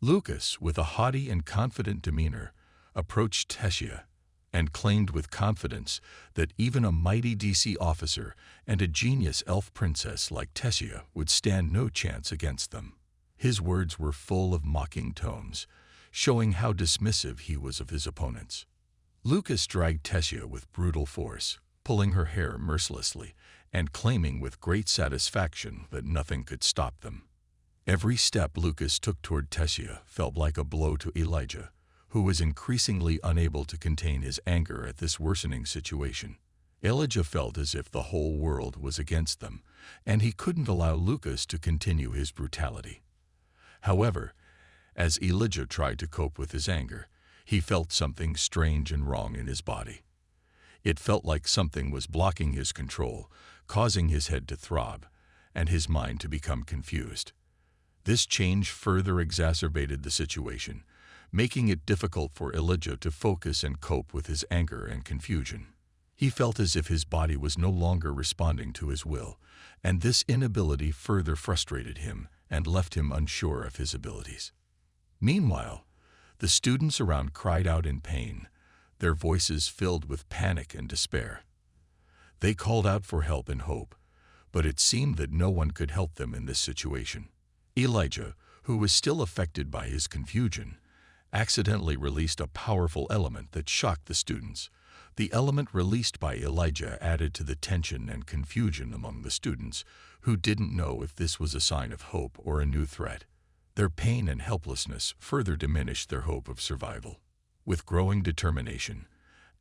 Lucas, with a haughty and confident demeanor, approached Teshia and claimed with confidence that even a mighty DC officer and a genius elf princess like Teshia would stand no chance against them. His words were full of mocking tones, showing how dismissive he was of his opponents. Lucas dragged Teshia with brutal force, pulling her hair mercilessly and claiming with great satisfaction that nothing could stop them. Every step Lucas took toward Teshia felt like a blow to Elijah, who was increasingly unable to contain his anger at this worsening situation. Elijah felt as if the whole world was against them, and he couldn't allow Lucas to continue his brutality. However, as Elijah tried to cope with his anger, he felt something strange and wrong in his body. It felt like something was blocking his control, causing his head to throb, and his mind to become confused. This change further exacerbated the situation, making it difficult for Elijah to focus and cope with his anger and confusion. He felt as if his body was no longer responding to his will, and this inability further frustrated him and left him unsure of his abilities. Meanwhile, the students around cried out in pain, their voices filled with panic and despair. They called out for help and hope, but it seemed that no one could help them in this situation. Elijah, who was still affected by his confusion, accidentally released a powerful element that shocked the students. The element released by Elijah added to the tension and confusion among the students, who didn't know if this was a sign of hope or a new threat. Their pain and helplessness further diminished their hope of survival. With growing determination,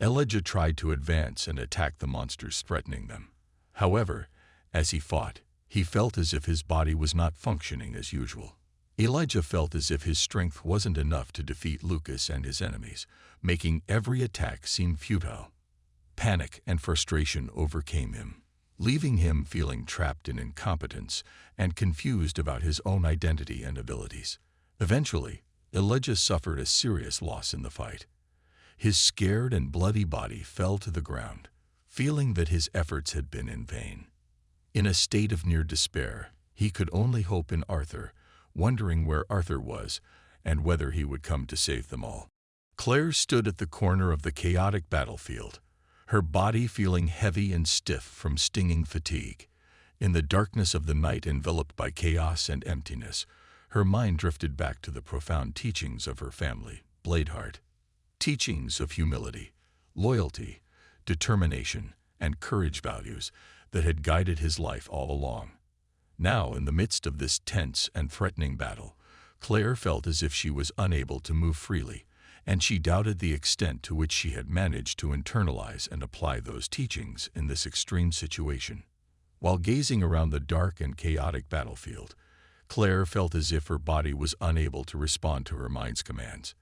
Elijah tried to advance and attack the monsters threatening them. However, as he fought, he felt as if his body was not functioning as usual. Elijah felt as if his strength wasn't enough to defeat Lucas and his enemies, making every attack seem futile. Panic and frustration overcame him, leaving him feeling trapped in incompetence and confused about his own identity and abilities. Eventually, Elijah suffered a serious loss in the fight. His scared and bloody body fell to the ground, feeling that his efforts had been in vain. In a state of near despair, he could only hope in Arthur, wondering where Arthur was and whether he would come to save them all. Claire stood at the corner of the chaotic battlefield, her body feeling heavy and stiff from stinging fatigue. In the darkness of the night enveloped by chaos and emptiness, her mind drifted back to the profound teachings of her family, Bladeheart. Teachings of humility, loyalty, determination, and courage, values that had guided his life all along. Now, in the midst of this tense and threatening battle, Claire felt as if she was unable to move freely, and she doubted the extent to which she had managed to internalize and apply those teachings in this extreme situation. While gazing around the dark and chaotic battlefield, Claire felt as if her body was unable to respond to her mind's commands.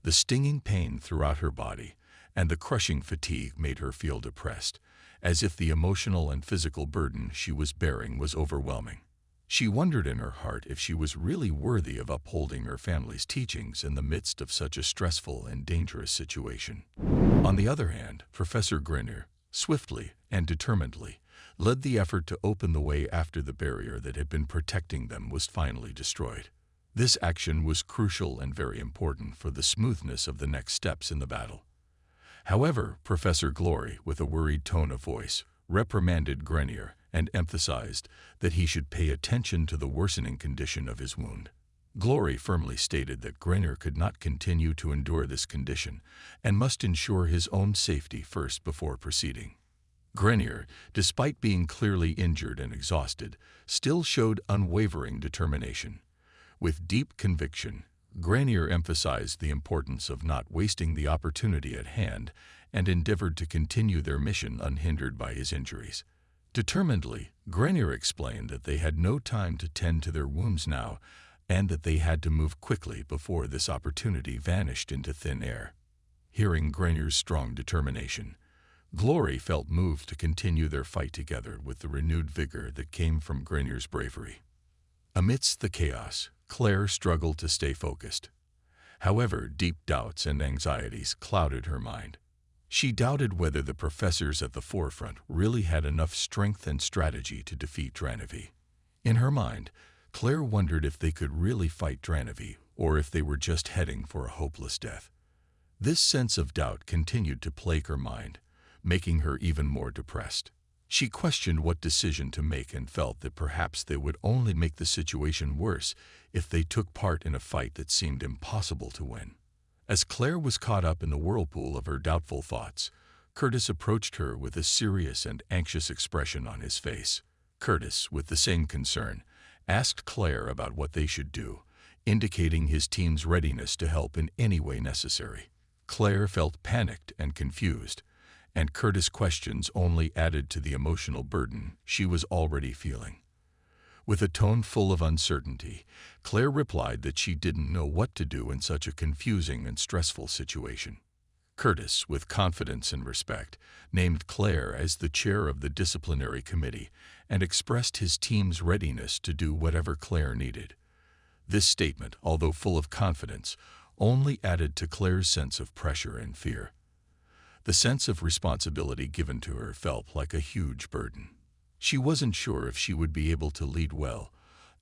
The stinging pain throughout her body and the crushing fatigue made her feel depressed, as if the emotional and physical burden she was bearing was overwhelming. She wondered in her heart if she was really worthy of upholding her family's teachings in the midst of such a stressful and dangerous situation. On the other hand, Professor Grenier, swiftly and determinedly, led the effort to open the way after the barrier that had been protecting them was finally destroyed. This action was crucial and very important for the smoothness of the next steps in the battle. However, Professor Glory, with a worried tone of voice, reprimanded Grenier and emphasized that he should pay attention to the worsening condition of his wound. Glory firmly stated that Grenier could not continue to endure this condition and must ensure his own safety first before proceeding. Grenier, despite being clearly injured and exhausted, still showed unwavering determination. With deep conviction, Grenier emphasized the importance of not wasting the opportunity at hand and endeavored to continue their mission unhindered by his injuries. Determinedly, Grenier explained that they had no time to tend to their wounds now and that they had to move quickly before this opportunity vanished into thin air. Hearing Grenier's strong determination, Glory felt moved to continue their fight together with the renewed vigor that came from Grenier's bravery. Amidst the chaos, Claire struggled to stay focused. However, deep doubts and anxieties clouded her mind. She doubted whether the professors at the forefront really had enough strength and strategy to defeat Dranavi. In her mind, Claire wondered if they could really fight Dranavi or if they were just heading for a hopeless death. This sense of doubt continued to plague her mind, making her even more depressed. She questioned what decision to make and felt that perhaps they would only make the situation worse if they took part in a fight that seemed impossible to win. As Claire was caught up in the whirlpool of her doubtful thoughts, Curtis approached her with a serious and anxious expression on his face. Curtis, with the same concern, asked Claire about what they should do, indicating his team's readiness to help in any way necessary. Claire felt panicked and confused, and Curtis' questions only added to the emotional burden she was already feeling. With a tone full of uncertainty, Claire replied that she didn't know what to do in such a confusing and stressful situation. Curtis, with confidence and respect, named Claire as the chair of the disciplinary committee and expressed his team's readiness to do whatever Claire needed. This statement, although full of confidence, only added to Claire's sense of pressure and fear. The sense of responsibility given to her felt like a huge burden. She wasn't sure if she would be able to lead well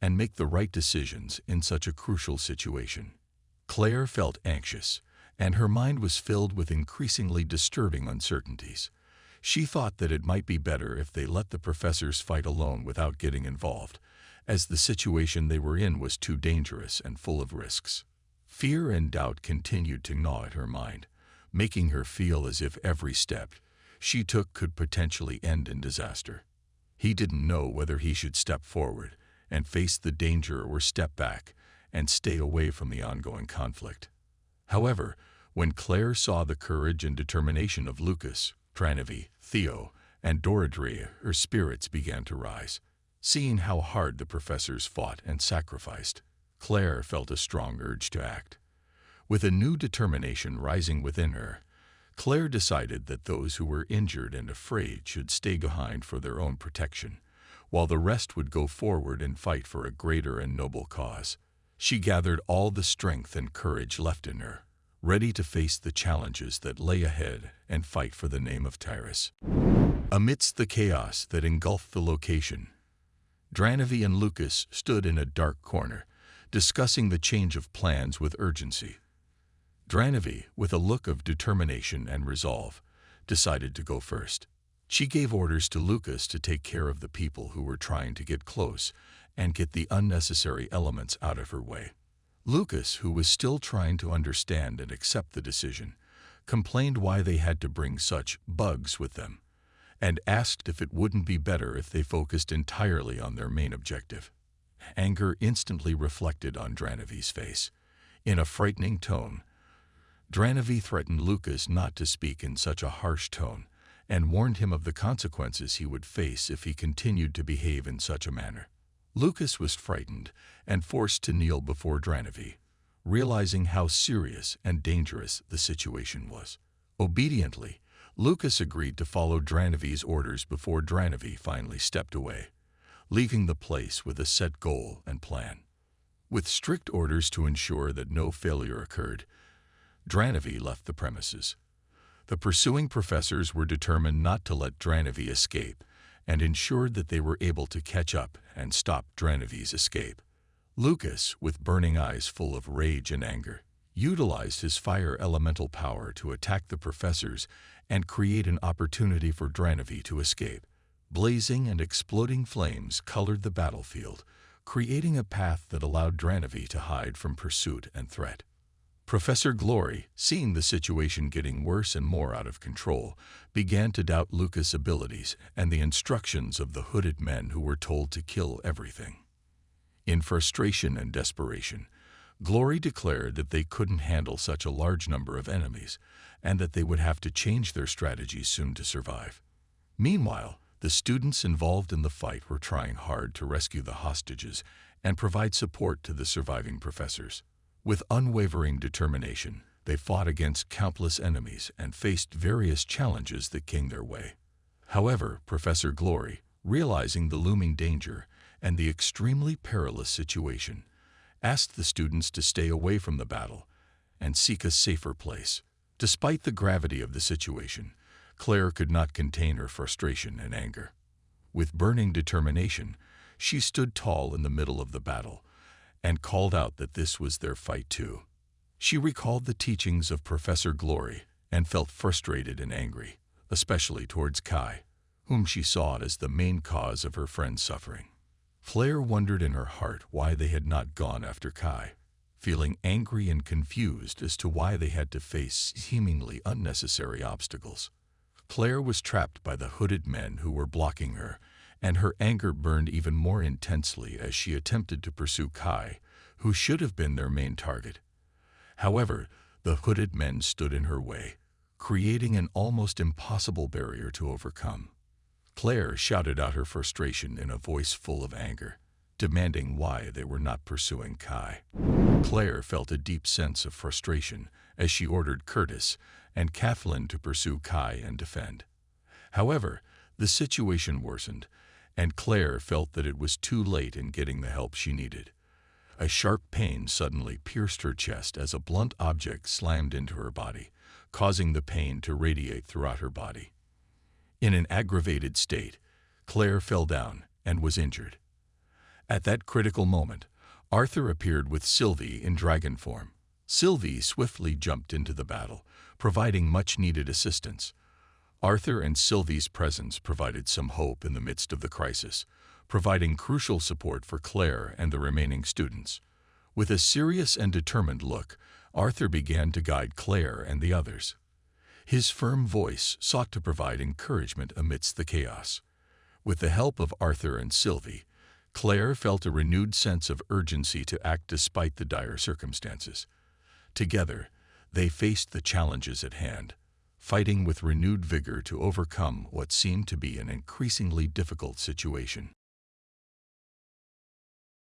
and make the right decisions in such a crucial situation. Claire felt anxious, and her mind was filled with increasingly disturbing uncertainties. She thought that it might be better if they let the professors fight alone without getting involved, as the situation they were in was too dangerous and full of risks. Fear and doubt continued to gnaw at her mind, making her feel as if every step she took could potentially end in disaster. He didn't know whether he should step forward and face the danger or step back and stay away from the ongoing conflict. However, when Claire saw the courage and determination of Lucas, Dranavi, Theo, and Doradria, her spirits began to rise. Seeing how hard the professors fought and sacrificed, Claire felt a strong urge to act. With a new determination rising within her, Claire decided that those who were injured and afraid should stay behind for their own protection, while the rest would go forward and fight for a greater and noble cause. She gathered all the strength and courage left in her, ready to face the challenges that lay ahead and fight for the name of Tyrus. Amidst the chaos that engulfed the location, Dranavi and Lucas stood in a dark corner, discussing the change of plans with urgency. Dranavi, with a look of determination and resolve, decided to go first. She gave orders to Lucas to take care of the people who were trying to get close and get the unnecessary elements out of her way. Lucas, who was still trying to understand and accept the decision, complained why they had to bring such bugs with them, and asked if it wouldn't be better if they focused entirely on their main objective. Anger instantly reflected on Dranavi's face. In a frightening tone, Dranavi threatened Lucas not to speak in such a harsh tone and warned him of the consequences he would face if he continued to behave in such a manner. Lucas was frightened and forced to kneel before Dranavi, realizing how serious and dangerous the situation was. Obediently, Lucas agreed to follow Dranavi's orders before Dranavi finally stepped away, leaving the place with a set goal and plan. With strict orders to ensure that no failure occurred, Dranavi left the premises. The pursuing professors were determined not to let Dranavi escape and ensured that they were able to catch up and stop Dranavi's escape. Lucas, with burning eyes full of rage and anger, utilized his fire elemental power to attack the professors and create an opportunity for Dranavi to escape. Blazing and exploding flames colored the battlefield, creating a path that allowed Dranavi to hide from pursuit and threat. Professor Glory, seeing the situation getting worse and more out of control, began to doubt Lucas' abilities and the instructions of the hooded men who were told to kill everything. In frustration and desperation, Glory declared that they couldn't handle such a large number of enemies and that they would have to change their strategies soon to survive. Meanwhile, the students involved in the fight were trying hard to rescue the hostages and provide support to the surviving professors. With unwavering determination, they fought against countless enemies and faced various challenges that came their way. However, Professor Glory, realizing the looming danger and the extremely perilous situation, asked the students to stay away from the battle and seek a safer place. Despite the gravity of the situation, Claire could not contain her frustration and anger. With burning determination, she stood tall in the middle of the battle and called out that this was their fight too. She recalled the teachings of Professor Glory and felt frustrated and angry, especially towards Kai, whom she saw as the main cause of her friend's suffering. Claire wondered in her heart why they had not gone after Kai, feeling angry and confused as to why they had to face seemingly unnecessary obstacles. Claire was trapped by the hooded men who were blocking her, and her anger burned even more intensely as she attempted to pursue Kai, who should have been their main target. However, the hooded men stood in her way, creating an almost impossible barrier to overcome. Claire shouted out her frustration in a voice full of anger, demanding why they were not pursuing Kai. Claire felt a deep sense of frustration as she ordered Curtis and Kathleen to pursue Kai and defend. However, the situation worsened, and Claire felt that it was too late in getting the help she needed. A sharp pain suddenly pierced her chest as a blunt object slammed into her body, causing the pain to radiate throughout her body. In an aggravated state, Claire fell down and was injured. At that critical moment, Arthur appeared with Sylvie in dragon form. Sylvie swiftly jumped into the battle, providing much-needed assistance. Arthur and Sylvie's presence provided some hope in the midst of the crisis, providing crucial support for Claire and the remaining students. With a serious and determined look, Arthur began to guide Claire and the others. His firm voice sought to provide encouragement amidst the chaos. With the help of Arthur and Sylvie, Claire felt a renewed sense of urgency to act despite the dire circumstances. Together, they faced the challenges at hand, fighting with renewed vigor to overcome what seemed to be an increasingly difficult situation.